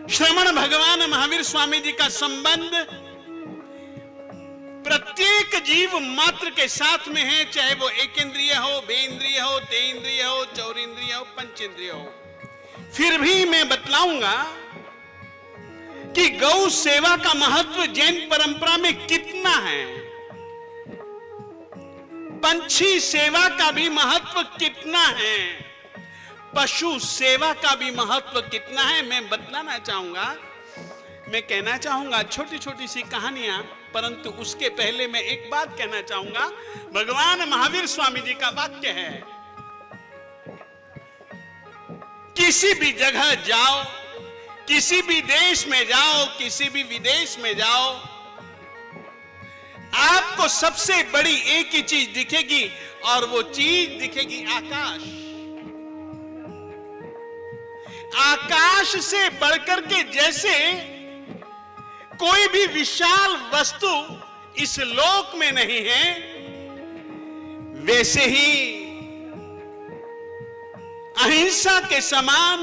श्रमण भगवान महावीर स्वामी जी का संबंध प्रत्येक जीव मात्र के साथ में है, चाहे वो एक इंद्रिय हो, बेइंद्रिय हो, तेइंद्रिय हो, चौरिंद्रिय हो, पंचेंद्रिय हो। फिर भी मैं बतलाऊंगा कि गौ सेवा का महत्व जैन परंपरा में कितना है, पंछी सेवा का भी महत्व कितना है, पशु सेवा का भी महत्व कितना है, मैं बतलाना चाहूंगा। मैं कहना चाहूंगा छोटी छोटी सी कहानियां, परंतु उसके पहले मैं एक बात कहना चाहूंगा। भगवान महावीर स्वामी जी का वाक्य है, किसी भी जगह जाओ, किसी भी देश में जाओ, किसी भी विदेश में जाओ, आपको सबसे बड़ी एक ही चीज दिखेगी और वो चीज दिखेगी आकाश। आकाश से बढ़कर के जैसे कोई भी विशाल वस्तु इस लोक में नहीं है, वैसे ही अहिंसा के समान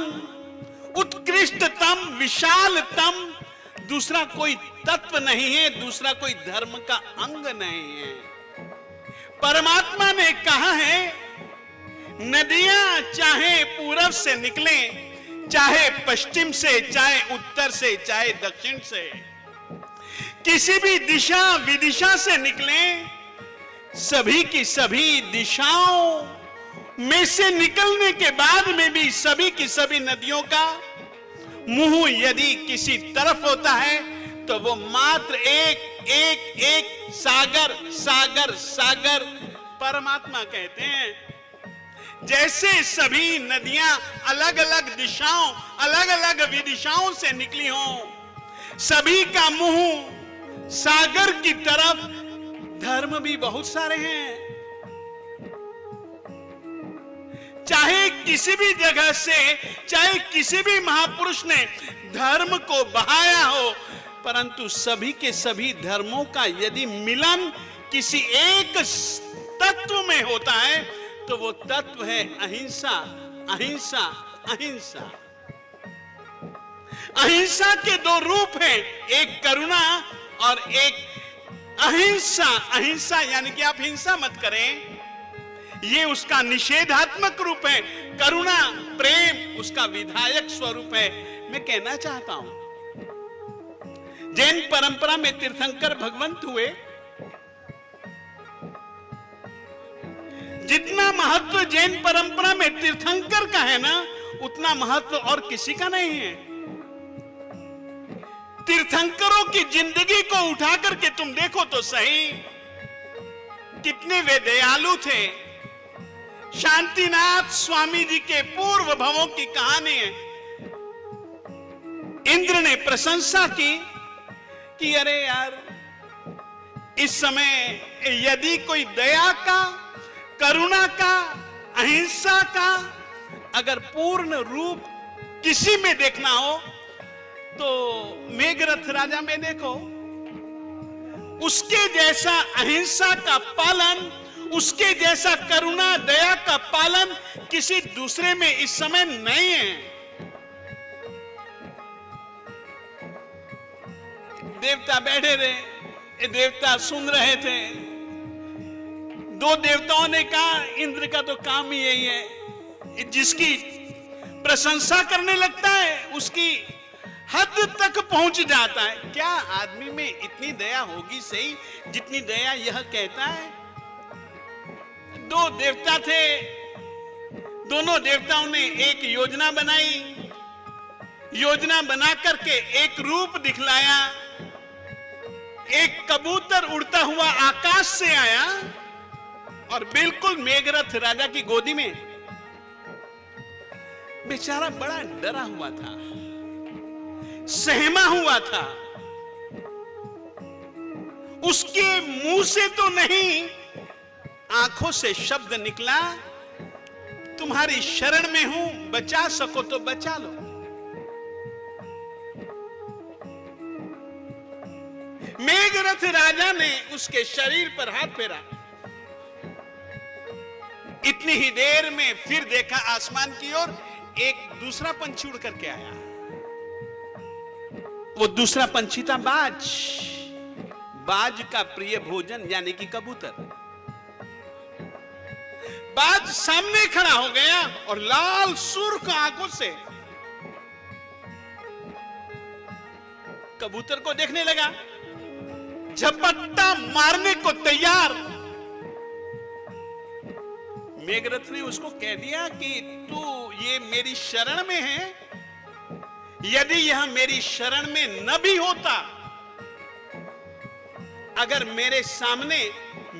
उत्कृष्टतम विशालतम दूसरा कोई तत्व नहीं है, दूसरा कोई धर्म का अंग नहीं है। परमात्मा ने कहा है, नदियां चाहे पूरब से निकले, चाहे पश्चिम से, चाहे उत्तर से, चाहे दक्षिण से, किसी भी दिशा विदिशा से निकले, सभी की सभी दिशाओं में से निकलने के बाद में भी सभी की सभी नदियों का मुंह यदि किसी तरफ होता है तो वो मात्र एक एक एक सागर सागर सागर परमात्मा कहते हैं। जैसे सभी नदियां अलग अलग दिशाओं, अलग अलग विदिशाओं से निकली हों, सभी का मुंह सागर की तरफ, धर्म भी बहुत सारे हैं। चाहे किसी भी जगह से, चाहे किसी भी महापुरुष ने धर्म को बहाया हो, परंतु सभी के सभी धर्मों का यदि मिलन किसी एक तत्व में होता है तो वो तत्व है अहिंसा। अहिंसा अहिंसा अहिंसा के दो रूप हैं, एक करुणा और एक अहिंसा। अहिंसा यानी कि आप हिंसा मत करें, ये उसका निषेधात्मक रूप है। करुणा प्रेम उसका विधायक स्वरूप है। मैं कहना चाहता हूं, जैन परंपरा में तीर्थंकर भगवंत हुए, जितना महत्व जैन परंपरा में तीर्थंकर का है ना, उतना महत्व और किसी का नहीं है। तीर्थंकरों की जिंदगी को उठा करके तुम देखो तो सही, कितने वे दयालु थे। शांतिनाथ स्वामी जी के पूर्व भवों की कहानी है। इंद्र ने प्रशंसा की कि अरे यार, इस समय यदि कोई दया का, करुणा का, अहिंसा का अगर पूर्ण रूप किसी में देखना हो तो मेघरथ राजा में देखो। उसके जैसा अहिंसा का पालन, उसके जैसा करुणा दया का पालन किसी दूसरे में इस समय नहीं है। देवता बैठे रहे, ये देवता सुन रहे थे। दो देवताओं ने कहा, इंद्र का तो काम ही यही है, जिसकी प्रशंसा करने लगता है, उसकी हद तक पहुंच जाता है। क्या आदमी में इतनी दया होगी सही जितनी दया यह कहता है? दो देवता थे, दोनों देवताओं ने एक योजना बनाई, योजना बना करके एक रूप दिखलाया। एक कबूतर उड़ता हुआ आकाश से आया और बिल्कुल मेघरथ राजा की गोदी में। बेचारा बड़ा डरा हुआ था, सहमा हुआ था। उसके मुंह से तो नहीं, आंखों से शब्द निकला, तुम्हारी शरण में हूं, बचा सको तो बचा लो। मेघरथ राजा ने उसके शरीर पर हाथ फेरा। इतनी ही देर में फिर देखा आसमान की ओर एक दूसरा पंछी उड़ करके आया। वो दूसरा पंछी था बाज, बाज का प्रिय भोजन यानी कि कबूतर। बाज सामने खड़ा हो गया और लाल सुर्ख आंखों से कबूतर को देखने लगा, झपट्टा मारने को तैयार। मेघरथ ने उसको कह दिया कि तू ये मेरी शरण में है, यदि यह मेरी शरण में न भी होता, अगर मेरे सामने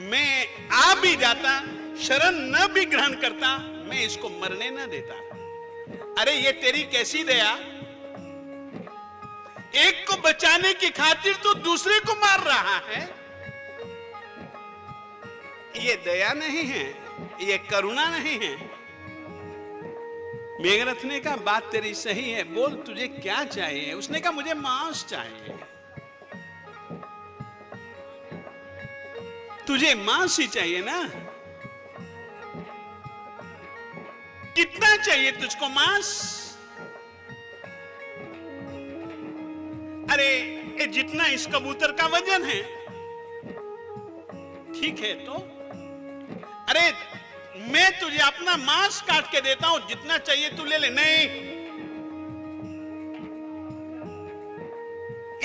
मैं आ भी जाता, शरण न भी ग्रहण करता, मैं इसको मरने न देता। अरे ये तेरी कैसी दया, एक को बचाने की खातिर तो दूसरे को मार रहा है। ये दया नहीं है, ये करुणा नहीं है। मेघरथ ने कहा बात तेरी सही है, बोल तुझे क्या चाहिए? उसने कहा मुझे मांस चाहिए। तुझे मांस ही चाहिए ना? कितना चाहिए तुझको मांस? अरे ये जितना इस कबूतर का वजन है। ठीक है तो अरे मैं तुझे अपना मांस काट के देता हूं, जितना चाहिए तू ले ले। नहीं,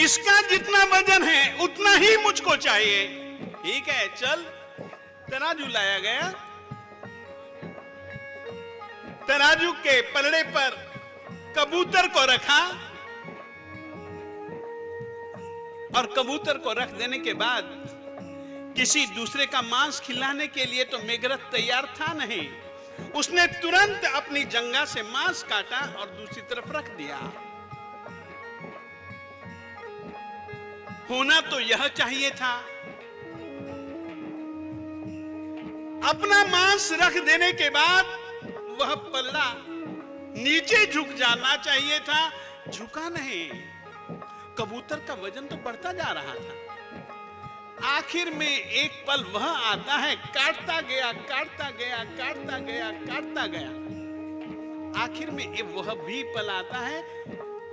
इसका जितना वजन है उतना ही मुझको चाहिए। ठीक है चल। तराजू लाया गया, तराजू के पलड़े पर कबूतर को रखा और कबूतर को रख देने के बाद किसी दूसरे का मांस खिलाने के लिए तो मेघरथ तैयार था नहीं। उसने तुरंत अपनी जंगा से मांस काटा और दूसरी तरफ रख दिया। होना तो यह चाहिए था, अपना मांस रख देने के बाद वह पल्ला नीचे झुक जाना चाहिए था, झुका नहीं। कबूतर का वजन तो बढ़ता जा रहा था। आखिर में एक पल वह आता है, काटता गया काटता गया काटता गया काटता गया। आखिर में वह भी पल आता है,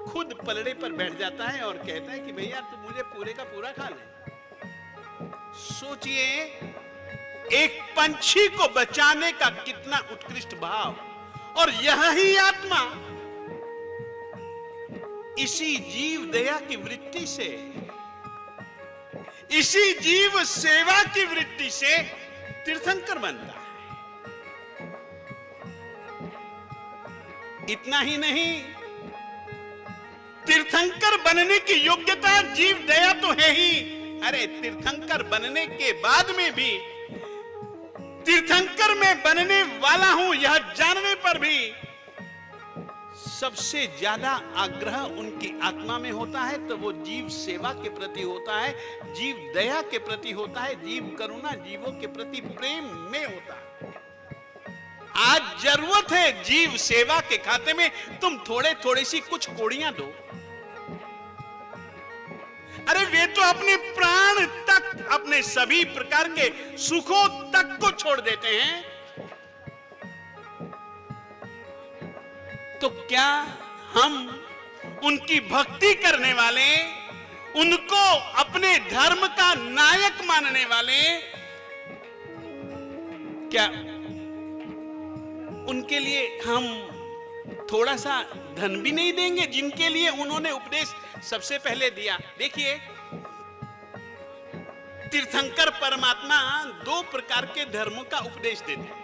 खुद पलड़े पर बैठ जाता है और कहता है कि भैया तू मुझे पूरे का पूरा खा ले। सोचिए एक पंछी को बचाने का कितना उत्कृष्ट भाव, और यह ही आत्मा इसी जीव दया की वृत्ति से, इसी जीव सेवा की वृत्ति से तीर्थंकर बनता है। इतना ही नहीं, तीर्थंकर बनने की योग्यता जीव दया तो है ही। अरे तीर्थंकर बनने के बाद में भी, तीर्थंकर में बनने वाला हूं यह जानने पर भी सबसे ज्यादा आग्रह उनकी आत्मा में होता है, तो वो जीव सेवा के प्रति होता है, जीव दया के प्रति होता है, जीव करुणा, जीवों के प्रति प्रेम में होता है। आज जरूरत है जीव सेवा के खाते में तुम थोड़े थोड़ी सी कुछ कोड़ियां दो। अरे वे तो अपने प्राण तक, अपने सभी प्रकार के सुखों तक को छोड़ देते हैं, तो क्या हम उनकी भक्ति करने वाले, उनको अपने धर्म का नायक मानने वाले, क्या उनके लिए हम थोड़ा सा धन भी नहीं देंगे जिनके लिए उन्होंने उपदेश सबसे पहले दिया। देखिए, तीर्थंकर परमात्मा 2 प्रकार के धर्मों का उपदेश देते हैं।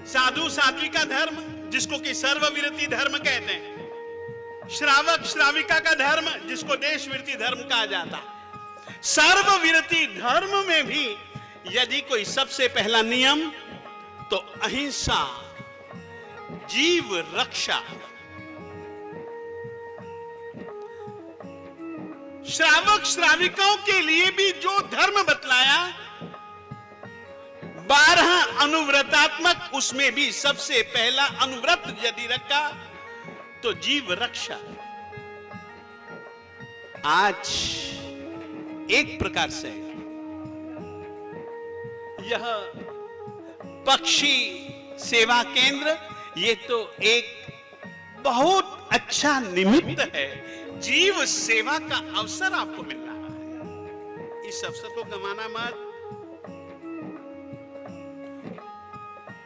साधु साध्वी का धर्म, जिसको कि सर्वविरति धर्म कहते हैं, श्रावक श्राविका का धर्म, जिसको देशविरति धर्म कहा जाता है। सर्वविरति धर्म में भी यदि कोई सबसे पहला नियम तो अहिंसा, जीव रक्षा। श्रावक श्राविकाओं के लिए भी जो धर्म बतलाया 12 अनुव्रतात्मक, उसमें भी सबसे पहला अनुव्रत यदि रखा तो जीव रक्षा। आज एक प्रकार से यह पक्षी सेवा केंद्र, ये तो एक बहुत अच्छा निमित्त है। जीव सेवा का अवसर आपको मिल रहा है, इस अवसर को गंवाना मत।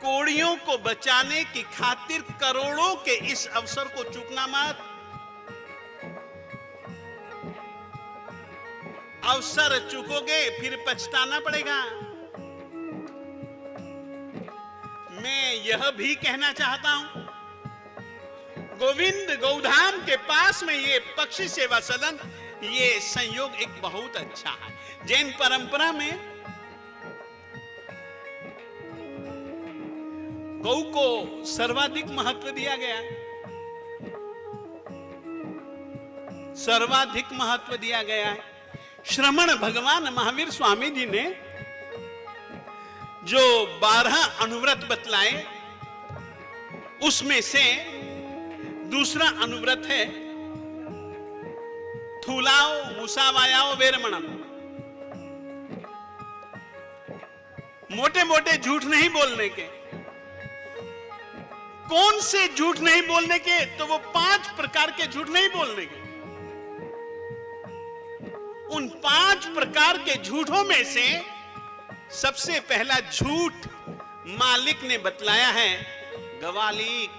कोड़ियों को बचाने की खातिर करोड़ों के इस अवसर को चूकना मत। अवसर चूकोगे फिर पछताना पड़ेगा। मैं यह भी कहना चाहता हूं, गोविंद गौधाम के पास में ये पक्षी सेवा सदन, ये संयोग एक बहुत अच्छा है। जैन परंपरा में गौ को सर्वाधिक महत्व दिया गया, सर्वाधिक महत्व दिया गया है। श्रमण भगवान महावीर स्वामी जी ने जो 12 अनुव्रत बतलाए, उसमें से दूसरा अनुव्रत है थूलाओ मुसावायाओ वेरमणम। मोटे मोटे झूठ नहीं बोलने के। कौन से झूठ नहीं बोलने के? तो वो 5 प्रकार के झूठ नहीं बोलने के। उन 5 प्रकार के झूठों में से सबसे पहला झूठ मालिक ने बतलाया है गवालीक।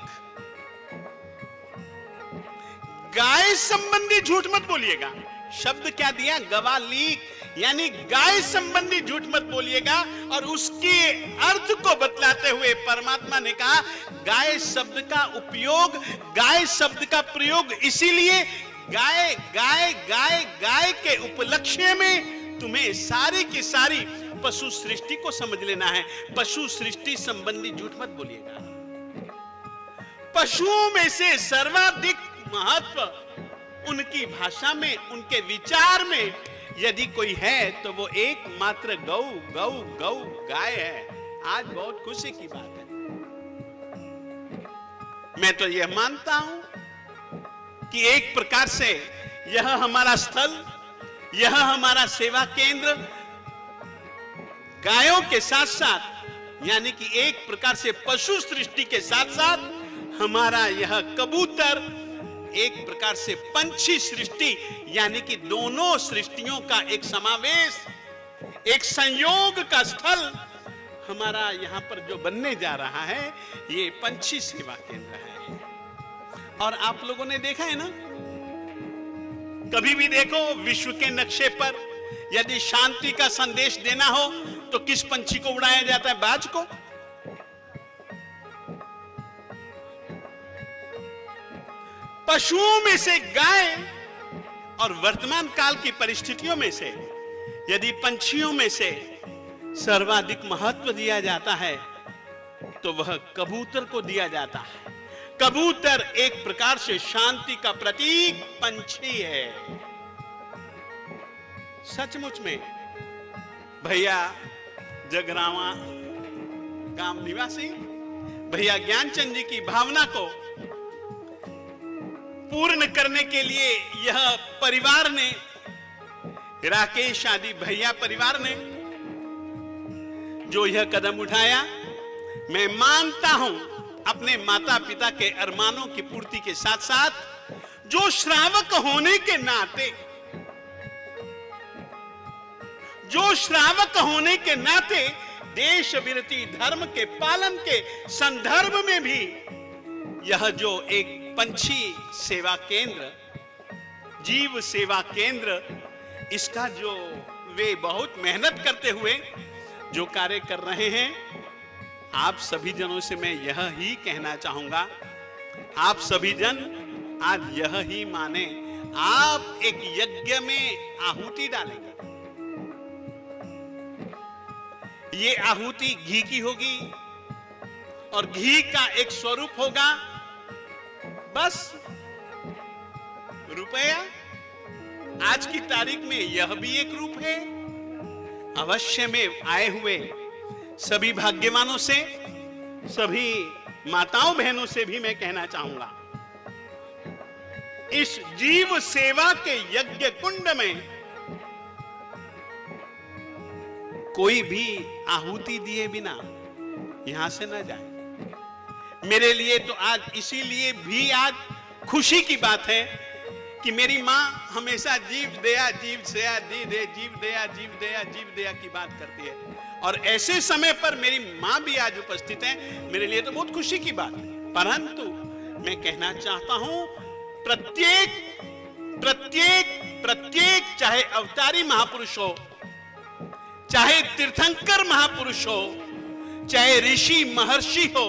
गाय संबंधी झूठ मत बोलिएगा। शब्द क्या दिया? गवालीक, यानी गाय संबंधी झूठ मत बोलिएगा। और उसके अर्थ को बतलाते हुए परमात्मा ने कहा गाय शब्द का उपयोग, गाय शब्द का प्रयोग इसीलिए, गाय गाय गाय गाय के उपलक्ष्य में तुम्हें सारी की सारी पशु सृष्टि को समझ लेना है। पशु सृष्टि संबंधी झूठ मत बोलिएगा। पशुओं में से सर्वाधिक महत्व उनकी भाषा में, उनके विचार में यदि कोई है तो वो एकमात्र गौ गौ गौ गाय है। आज बहुत खुशी की बात है। मैं तो यह मानता हूं कि एक प्रकार से यह हमारा स्थल, यह हमारा सेवा केंद्र गायों के साथ साथ, यानी कि एक प्रकार से पशु सृष्टि के साथ साथ हमारा यह कबूतर एक प्रकार से पंछी सृष्टि, यानी कि दोनों सृष्टियों का एक समावेश, एक संयोग का स्थल हमारा यहां पर जो बनने जा रहा है, ये पंछी सेवा केंद्र है। और आप लोगों ने देखा है ना, कभी भी देखो विश्व के नक्शे पर यदि शांति का संदेश देना हो तो किस पंछी को उड़ाया जाता है? बाज को। पशुओं में से गाय, और वर्तमान काल की परिस्थितियों में से यदि पंछियों में से सर्वाधिक महत्व दिया जाता है तो वह कबूतर को दिया जाता है। कबूतर एक प्रकार से शांति का प्रतीक पंछी है। सचमुच में भैया जगरावा गांव निवासी भैया ज्ञानचंद जी की भावना को पूर्ण करने के लिए यह परिवार ने, राकेश आदि भैया परिवार ने जो यह कदम उठाया, मैं मानता हूं अपने माता पिता के अरमानों की पूर्ति के साथ साथ जो श्रावक होने के नाते, जो श्रावक होने के नाते देश विरति धर्म के पालन के संदर्भ में भी यह जो एक पंछी सेवा केंद्र, जीव सेवा केंद्र, इसका जो वे बहुत मेहनत करते हुए जो कार्य कर रहे हैं, आप सभी जनों से मैं यह ही कहना चाहूंगा, आप सभी जन आज यह ही माने, आप एक यज्ञ में आहुति डालेंगे। ये आहुति घी की होगी और घी का एक स्वरूप होगा बस रुपया। आज की तारीख में यह भी एक रूप है। अवश्य में आए हुए सभी भाग्यवानों से, सभी माताओं बहनों से भी मैं कहना चाहूंगा, इस जीव सेवा के यज्ञ कुंड में कोई भी आहुति दिए बिना यहां से न जाए। मेरे लिए तो आज इसीलिए भी आज खुशी की बात है कि मेरी माँ हमेशा जीव दया जीव दया दी दे, जीव दया जीव दया जीव दया की बात करती है, और ऐसे समय पर मेरी माँ भी आज उपस्थित है। मेरे लिए तो बहुत खुशी की बात है। परंतु मैं कहना चाहता हूं, प्रत्येक प्रत्येक प्रत्येक चाहे अवतारी महापुरुष हो, चाहे तीर्थंकर महापुरुष हो, चाहे ऋषि महर्षि हो,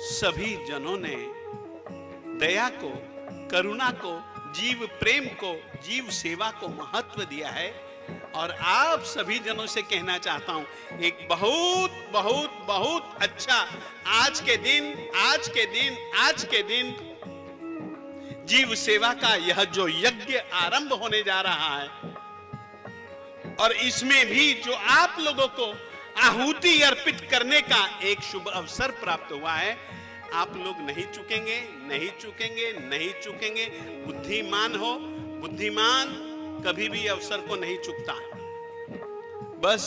सभी जनों ने दया को, करुणा को, जीव प्रेम को, जीव सेवा को महत्व दिया है। और आप सभी जनों से कहना चाहता हूं, एक बहुत बहुत बहुत अच्छा आज के दिन जीव सेवा का यह जो यज्ञ आरंभ होने जा रहा है, और इसमें भी जो आप लोगों को आहुति अर्पित करने का एक शुभ अवसर प्राप्त हुआ है। आप लोग नहीं चूकेंगे, नहीं चूकेंगे, नहीं चूकेंगे। बुद्धिमान हो, बुद्धिमान कभी भी अवसर को नहीं चूकता। बस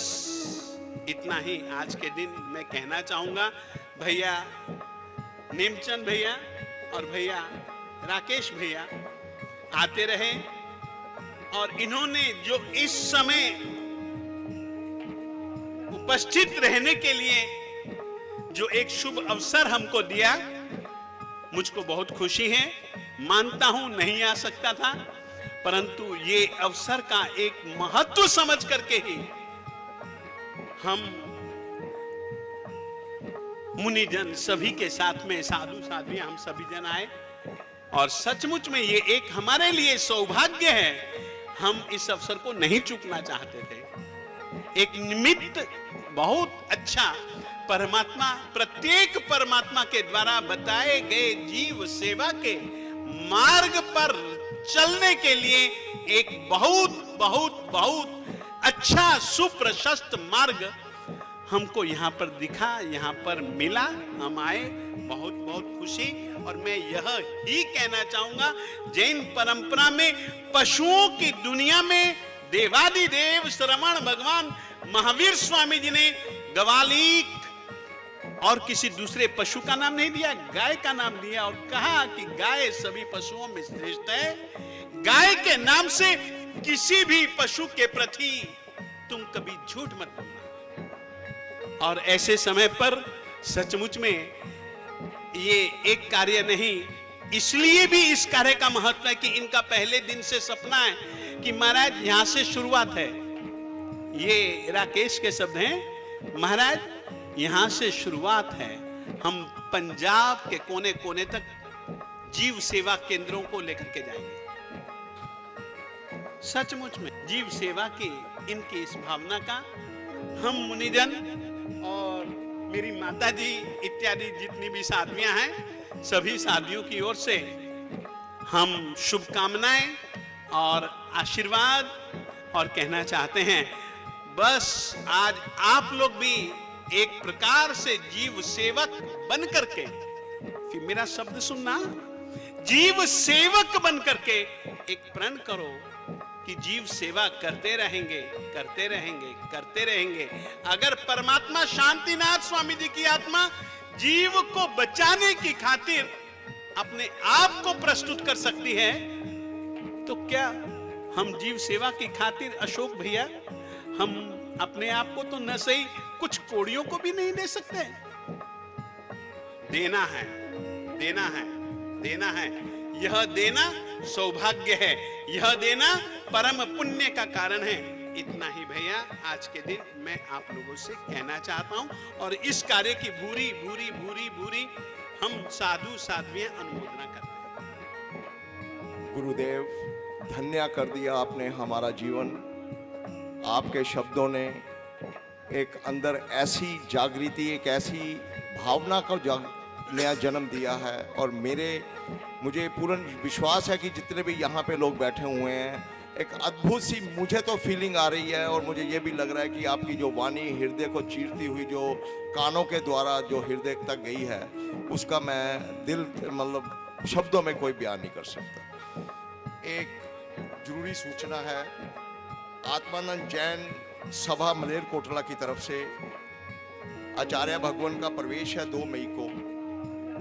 इतना ही आज के दिन मैं कहना चाहूंगा। भैया नीमचंद भैया और भैया राकेश भैया आते रहे, और इन्होंने जो इस समय उपस्थित रहने के लिए जो एक शुभ अवसर हमको दिया, मुझको बहुत खुशी है। मानता हूं नहीं आ सकता था, परंतु ये अवसर का एक महत्व समझ करके ही हम मुनिजन सभी के साथ में, साधु साध्वियां हम सभी जन आए, और सचमुच में ये एक हमारे लिए सौभाग्य है। हम इस अवसर को नहीं चूकना चाहते थे। एक निमित्त बहुत अच्छा, परमात्मा, प्रत्येक परमात्मा के द्वारा बताए गए जीव सेवा के मार्ग पर चलने के लिए एक बहुत बहुत बहुत अच्छा सुप्रशस्त मार्ग हमको यहाँ पर दिखा, यहाँ पर मिला। हम आए, बहुत बहुत खुशी। और मैं यह ही कहना चाहूंगा, जैन परंपरा में पशुओं की दुनिया में देवादिदेव श्रवण भगवान महावीर स्वामी जी ने गवालिक और किसी दूसरे पशु का नाम नहीं दिया, गाय का नाम दिया, और कहा कि गाय सभी पशुओं में श्रेष्ठ है। गाय के नाम से किसी भी पशु के प्रति तुम कभी झूठ मत बोलना। और ऐसे समय पर सचमुच में ये एक कार्य नहीं, इसलिए भी इस कार्य का महत्व है कि इनका पहले दिन से सपना है कि महाराज यहां से शुरुआत है। ये राकेश के शब्द हैं, महाराज यहां से शुरुआत है, हम पंजाब के कोने कोने तक जीव सेवा केंद्रों को लेकर के जाएंगे। सचमुच में जीव सेवा की इनकी इस भावना का हम मुनिजन और मेरी माता जी इत्यादि जितनी भी साध्वियां हैं, सभी साध्वियों की ओर से हम शुभकामनाएं और आशीर्वाद और कहना चाहते हैं, बस आज आप लोग भी एक प्रकार से जीव सेवक बन करके, फिर मेरा शब्द सुनना, जीव सेवक बन करके एक प्रण करो कि जीव सेवा करते रहेंगे, करते रहेंगे, करते रहेंगे। अगर परमात्मा शांतिनाथ स्वामी जी की आत्मा जीव को बचाने की खातिर अपने आप को प्रस्तुत कर सकती है, तो क्या हम जीव सेवा की खातिर अशोक भैया, हम अपने आप को तो न सही कुछ कोड़ियों को भी नहीं दे सकते? देना है, देना है, देना है। यह देना सौभाग्य है, यह देना परम पुण्य का कारण है। इतना ही भैया आज के दिन मैं आप लोगों से कहना चाहता हूं, और इस कार्य की भूरी भूरी भूरी भूरी हम साधु साध्वियां अनुमोदना करते हैं। गुरुदेव, धन्य कर दिया आपने हमारा जीवन। आपके शब्दों ने एक अंदर ऐसी जागृति, एक ऐसी भावना को नया जन्म दिया है। और मुझे पूर्ण विश्वास है कि जितने भी यहाँ पे लोग बैठे हुए हैं, एक अद्भुत सी मुझे तो फीलिंग आ रही है, और मुझे ये भी लग रहा है कि आपकी जो वाणी हृदय को चीरती हुई जो कानों के द्वारा जो हृदय तक गई है, उसका मैं दिल मतलब शब्दों में कोई बयान नहीं कर सकता। एक जरूरी सूचना है, आत्मानंद जैन सभा मलेरकोटला की तरफ से आचार्य भगवान का प्रवेश है 2 मई को,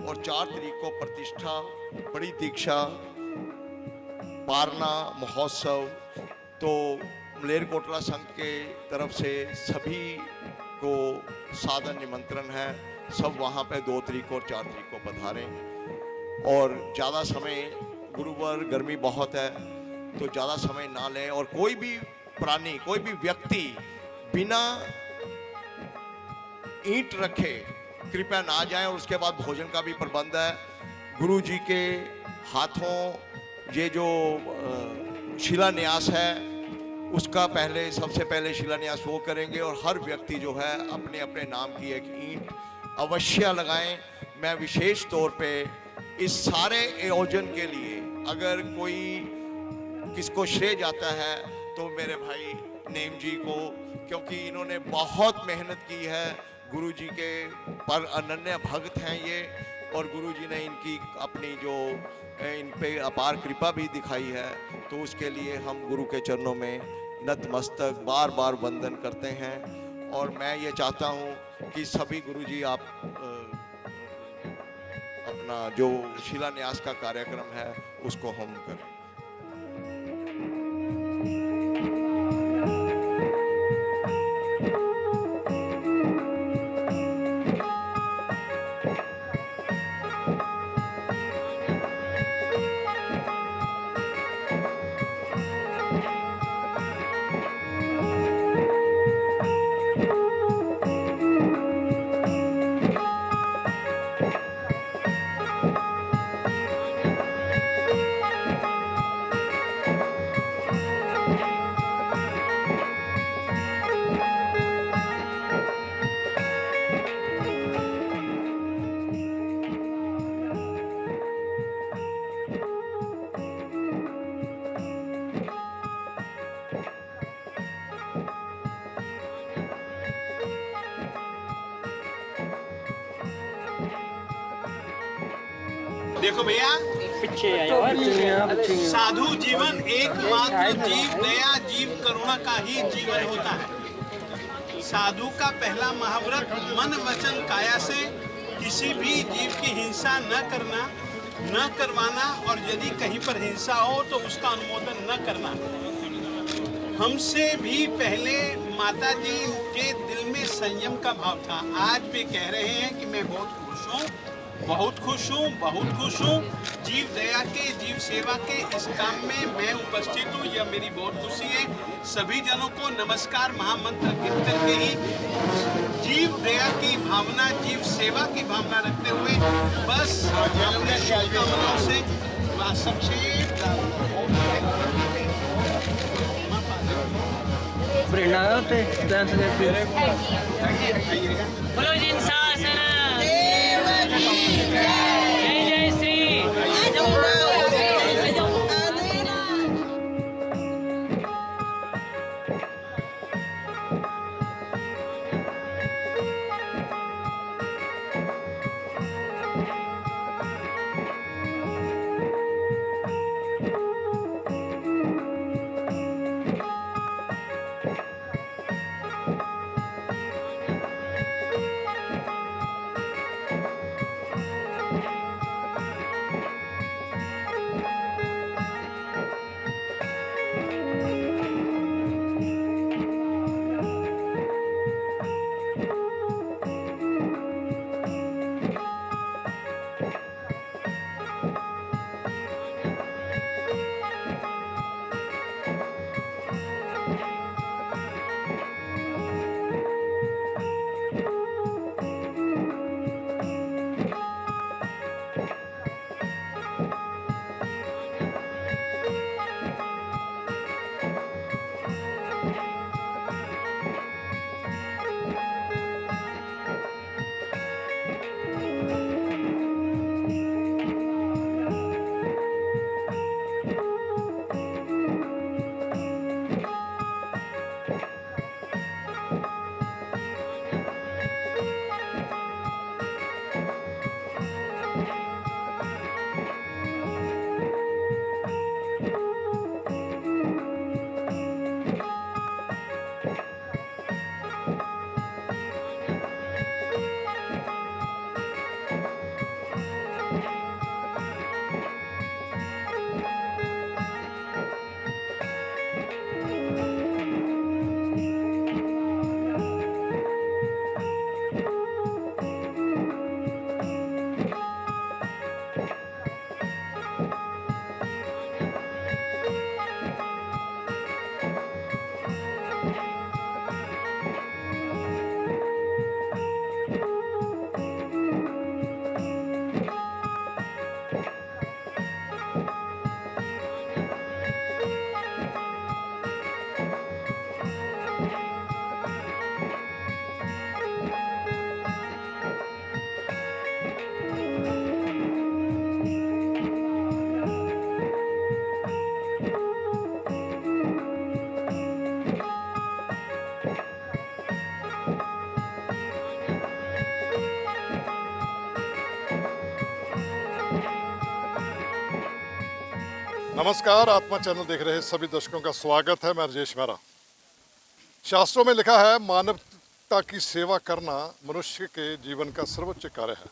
और 4 तारीख को प्रतिष्ठा, बड़ी दीक्षा, पारना महोत्सव। तो मलेरकोटला संघ के तरफ से सभी को सादर निमंत्रण है, सब वहाँ पे 2 तारीख और 4 तारीख को पधारें। और ज़्यादा समय, गुरुवार गर्मी बहुत है, तो ज़्यादा समय ना लें। और कोई भी प्राणी, कोई भी व्यक्ति बिना ईंट रखे कृपया ना जाएं। और उसके बाद भोजन का भी प्रबंध है। गुरु जी के हाथों ये जो शिलान्यास है, उसका सबसे पहले शिलान्यास वो करेंगे। और हर व्यक्ति जो है अपने अपने नाम की एक ईंट अवश्य लगाएं। मैं विशेष तौर पे इस सारे आयोजन के लिए अगर कोई किसको श्रेय जाता है तो मेरे भाई नेम जी को, क्योंकि इन्होंने बहुत मेहनत की है। गुरु जी के पर अनन्य भक्त हैं ये, और गुरु जी ने इनकी अपनी जो इन पे अपार कृपा भी दिखाई है। तो उसके लिए हम गुरु के चरणों में नतमस्तक बार बार वंदन करते हैं। और मैं ये चाहता हूँ कि सभी गुरु जी आप अपना जो शिलान्यास का कार्यक्रम है उसको हम करें। देखो भैया, साधु जीवन एकमात्र जीव दया जीव करुणा का ही जीवन होता है। साधु का पहला महाव्रत मन वचन काया से किसी भी जीव की हिंसा न करना, न करवाना, और यदि कहीं पर हिंसा हो तो उसका अनुमोदन न करना। हमसे भी पहले माता जी के दिल में संयम का भाव था। आज भी कह रहे हैं कि मैं बहुत खुश हूँ, बहुत खुश हूँ, बहुत खुश हूँ। जीव दया के, जीव सेवा के इस काम में मैं उपस्थित हूँ, यह मेरी बहुत खुशी है। सभी जनों को नमस्कार महामंत्र गिन करके ही जीव दया की भावना, जीव सेवा की भावना रखते हुए बस अपने शुभकामनाओं से संक्षेप बोलो जी जय जय श्री नमस्कार, आत्मा चैनल देख रहे सभी दर्शकों का स्वागत है। मैं राजेश मेहरा। शास्त्रों में लिखा है, मानवता की सेवा करना मनुष्य के जीवन का सर्वोच्च कार्य है।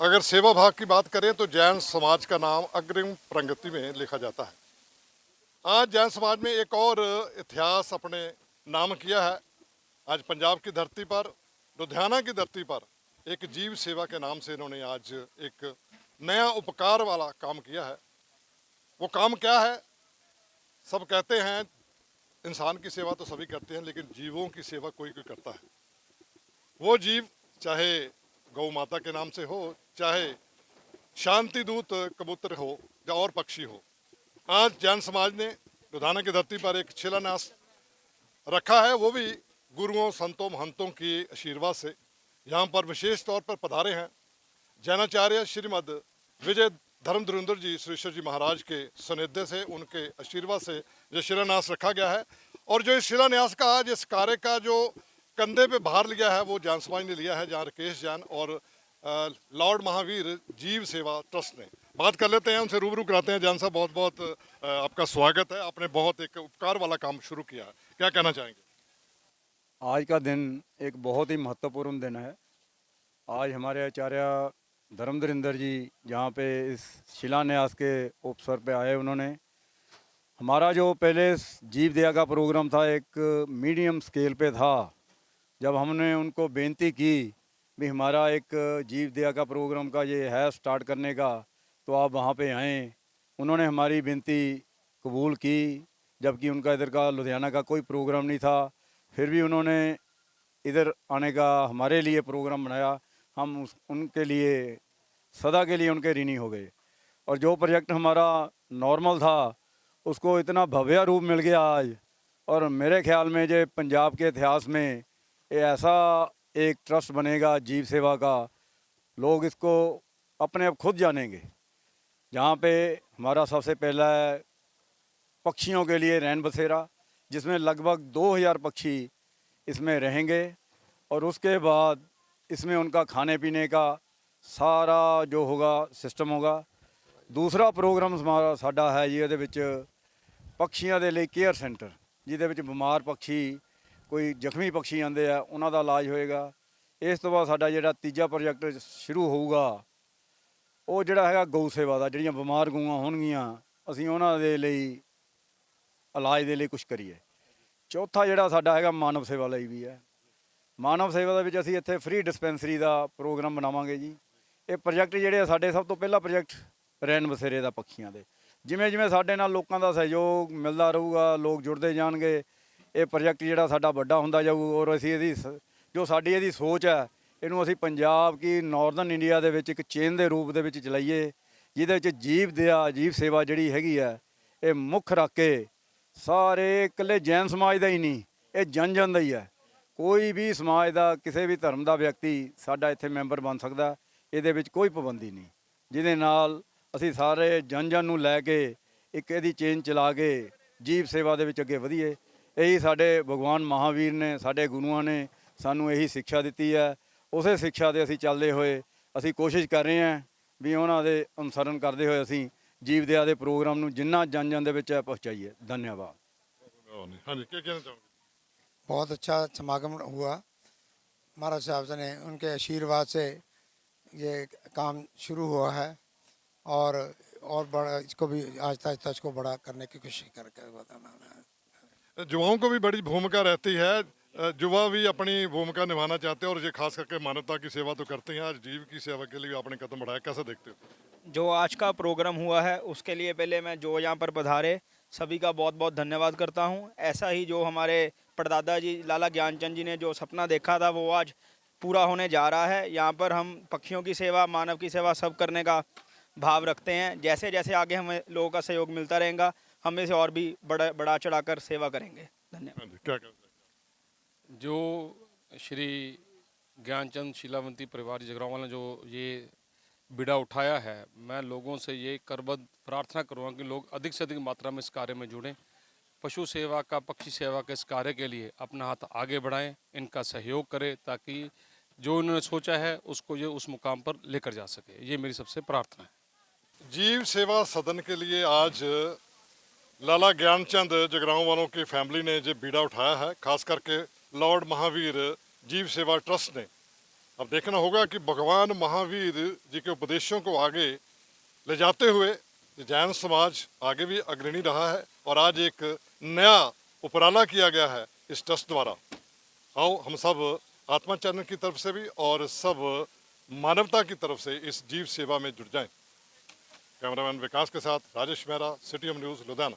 अगर सेवा भाव की बात करें तो जैन समाज का नाम अग्रिम प्रगति में लिखा जाता है। आज जैन समाज में एक और इतिहास अपने नाम किया है। आज पंजाब की धरती पर, लुधियाना की धरती पर एक जीव सेवा के नाम से इन्होंने आज एक नया उपकार वाला काम किया है। वो काम क्या है? सब कहते हैं इंसान की सेवा तो सभी करते हैं, लेकिन जीवों की सेवा कोई कोई करता है। वो जीव चाहे गौ माता के नाम से हो, चाहे शांति दूत कबूतर हो या और पक्षी हो। आज जैन समाज ने लुधियाना की धरती पर एक शिलान्यास रखा है, वो भी गुरुओं, संतों, महंतों की आशीर्वाद से। यहाँ पर विशेष तौर पर पधारे हैं जैनाचार्य श्रीमद विजय धर्म धुरंधर जी श्रीश्वर जी महाराज के सानिध्य से, उनके आशीर्वाद से जो शिलान्यास रखा गया है। और जो इस शिलान्यास का आज इस कार्य का जो कंधे पे भार लिया है वो जैन समाज ने लिया है, जहाँ राकेश जैन और लॉर्ड महावीर जीव सेवा ट्रस्ट ने। बात कर लेते हैं, उनसे रूबरू कराते हैं। जैन साहब, बहुत बहुत आपका स्वागत है। आपने बहुत एक उपकार वाला काम शुरू किया है, क्या कहना चाहेंगे? आज का दिन एक बहुत ही महत्वपूर्ण दिन है। आज हमारे आचार्य धर्म धुरंधर जी जहाँ पे इस शिलान्यास के अवसर पे आए, उन्होंने हमारा जो पहले जीव दया का प्रोग्राम था एक मीडियम स्केल पे था। जब हमने उनको बेनती की भी हमारा एक जीव दया का प्रोग्राम का ये है स्टार्ट करने का, तो आप वहाँ पे आएँ, उन्होंने हमारी बेनती कबूल की। जबकि उनका इधर का लुधियाना का कोई प्रोग्राम नहीं था, फिर भी उन्होंने इधर आने का हमारे लिए प्रोग्राम बनाया। हम उनके लिए सदा के लिए उनके ऋणी हो गए। और जो प्रोजेक्ट हमारा नॉर्मल था उसको इतना भव्य रूप मिल गया आज। और मेरे ख्याल में जो पंजाब के इतिहास में ये ऐसा एक ट्रस्ट बनेगा जीव सेवा का, लोग इसको अपने आप खुद जानेंगे। जहाँ पे हमारा सबसे पहला है पक्षियों के लिए रैन बसेरा, जिसमें लगभग 2000 पक्षी इसमें रहेंगे। और उसके बाद इसमें उनका खाने पीने का सारा जो होगा सिस्टम होगा। दूसरा प्रोग्राम हमारा साडा है जी, ये पक्षियों के लिए केयर सेंटर, जिहदे विच बीमार पक्षी, कोई जख्मी पक्षी आते हैं, उन्हों का इलाज होएगा। इस तो बाद साडा जिहड़ा तीजा प्रोजेक्ट शुरू होगा वो जिहड़ा हैगा गौ सेवा का, जिहड़ियां बीमार गऊआं होणगियां असीं उन्हां दे लई इलाज दे लई कुछ करिए। चौथा जिहड़ा साडा हैगा मानव सेवा लई भी है। मानव सेवा ਦੇ ਵਿੱਚ ਅਸੀਂ ਇੱਥੇ फ्री डिस्पेंसरी ਦਾ प्रोग्राम बनावाਂਗੇ जी। ਇਹ ਪ੍ਰੋਜੈਕਟ ਜਿਹੜੇ ਸਾਡੇ ਸਭ ਤੋਂ ਪਹਿਲਾ ਪ੍ਰੋਜੈਕਟ ਰੈਨ ਬਸੇਰੇ ਦਾ ਪੱਖੀਆਂ ਦੇ, ਜਿਵੇਂ ਜਿਵੇਂ ਸਾਡੇ ਨਾਲ ਲੋਕਾਂ ਦਾ ਸਹਿਯੋਗ ਮਿਲਦਾ ਰਹੂਗਾ, ਲੋਕ ਜੁੜਦੇ ਜਾਣਗੇ, ਇਹ ਪ੍ਰੋਜੈਕਟ ਜਿਹੜਾ ਸਾਡਾ ਵੱਡਾ ਹੁੰਦਾ ਜਾਊ। ਔਰ ਅਸੀਂ ਇਹਦੀ ਜੋ ਸਾਡੀ ਇਹਦੀ ਸੋਚ ਹੈ, ਇਹਨੂੰ ਅਸੀਂ ਪੰਜਾਬ ਕੀ ਨਾਰਦਰਨ ਇੰਡੀਆ ਦੇ ਵਿੱਚ ਇੱਕ ਚੇਨ ਦੇ ਰੂਪ ਦੇ ਵਿੱਚ ਚਲਾਈਏ, ਜਿਹਦੇ ਵਿੱਚ ਜੀਵ ਦਇਆ, ਜੀਵ ਸੇਵਾ ਜਿਹੜੀ ਹੈਗੀ ਹੈ ਇਹ ਮੁੱਖ ਰੱਖ ਕੇ ਸਾਰੇ ਇਕੱਲੇ ਜੈਨ ਸਮਾਜ ਦਾ ਹੀ ਨਹੀਂ, ਇਹ ਜਨ ਜਨ ਦਾ ਹੀ ਹੈ। ਕੋਈ ਵੀ ਸਮਾਜ ਦਾ, ਕਿਸੇ ਵੀ ਧਰਮ ਦਾ ਵਿਅਕਤੀ ਸਾਡਾ ਇੱਥੇ ਮੈਂਬਰ ਬਣ ਸਕਦਾ। ਇਹਦੇ ਵਿੱਚ ਕੋਈ ਪਾਬੰਦੀ ਨਹੀਂ, ਜਿਹਦੇ ਨਾਲ ਅਸੀਂ ਸਾਰੇ ਜਨ ਜਨ ਨੂੰ ਲੈ ਕੇ ਇੱਕ ਇਹਦੀ ਚੇਨ ਚਲਾ ਕੇ ਜੀਵ ਸੇਵਾ ਦੇ ਵਿੱਚ ਅੱਗੇ ਵਧੀਏ। ਇਹੀ ਸਾਡੇ ਭਗਵਾਨ ਮਹਾਵੀਰ ਨੇ, ਸਾਡੇ ਗੁਰੂਆਂ ਨੇ ਸਾਨੂੰ ਇਹੀ ਸਿੱਖਿਆ ਦਿੱਤੀ ਹੈ। ਉਸੇ ਸਿੱਖਿਆ ਦੇ ਅਸੀਂ ਚੱਲਦੇ ਹੋਏ ਅਸੀਂ ਕੋਸ਼ਿਸ਼ ਕਰ ਰਹੇ ਹਾਂ ਵੀ ਉਹਨਾਂ ਦੇ ਅਨੁਸਰਨ ਕਰਦੇ ਹੋਏ ਅਸੀਂ ਜੀਵ ਦਇਆ ਦੇ ਪ੍ਰੋਗਰਾਮ ਨੂੰ ਜਿੰਨਾ ਜਨ ਜਨ ਦੇ ਵਿੱਚ ਪਹੁੰਚਾਈਏ। ਧੰਨਵਾਦ। ਹਾਂਜੀ, ਕੀ ਕਹਿਣਾ ਚਾਹੋਗੇ? बहुत अच्छा समागम हुआ। महाराज साहब ने उनके आशीर्वाद से ये काम शुरू हुआ है और बड़ा इसको भी आहिस्ता आहिस्ता इसको बड़ा करने की कोशिश करके बताना है। युवाओं को भी बड़ी भूमिका रहती है, युवा भी अपनी भूमिका निभाना चाहते हैं और ये खास करके मानवता की सेवा तो करते हैं। आज जीव की सेवा के लिए आपने कदम बढ़ाया, कैसे देखते हो? जो आज का प्रोग्राम हुआ है उसके लिए पहले मैं जो यहाँ पर पधारे सभी का बहुत बहुत धन्यवाद करता हूँ। ऐसा ही जो हमारे परदादा जी लाला ज्ञानचंद जी ने जो सपना देखा था वो आज पूरा होने जा रहा है। यहाँ पर हम पक्षियों की सेवा, मानव की सेवा सब करने का भाव रखते हैं। जैसे जैसे आगे हमें लोगों का सहयोग मिलता रहेगा हम इसे और भी बढ़ा चढ़ाकर सेवा करेंगे। धन्यवाद। क्या कहते जो श्री ज्ञानचंद शीलावंती परिवार जगरांव ने जो ये बीड़ा उठाया है, मैं लोगों से ये करबद्ध प्रार्थना करूँगा कि लोग अधिक से अधिक मात्रा में इस कार्य में जुड़ें। पशु सेवा का, पक्षी सेवा के इस कार्य के लिए अपना हाथ आगे बढ़ाएं, इनका सहयोग करें ताकि जो उन्होंने सोचा है उसको ये उस मुकाम पर लेकर जा सके। ये मेरी सबसे प्रार्थना है। जीव सेवा सदन के लिए आज लाला ज्ञानचंद जगरांव वालों की फैमिली ने जो बीड़ा उठाया है, खास करके लॉर्ड महावीर जीव सेवा ट्रस्ट ने। अब देखना होगा कि भगवान महावीर जी के उपदेशों को आगे ले जाते हुए जैन समाज आगे भी अग्रणी रहा है और आज एक नया उपराला किया गया है इस ट्रस्ट द्वारा। आओ हम सब आत्मा चैनल की तरफ से भी और सब मानवता की तरफ से इस जीव सेवा में जुड़ जाएं। कैमरामैन विकास के साथ Rajesh Mehra, city M news, Ludhiana.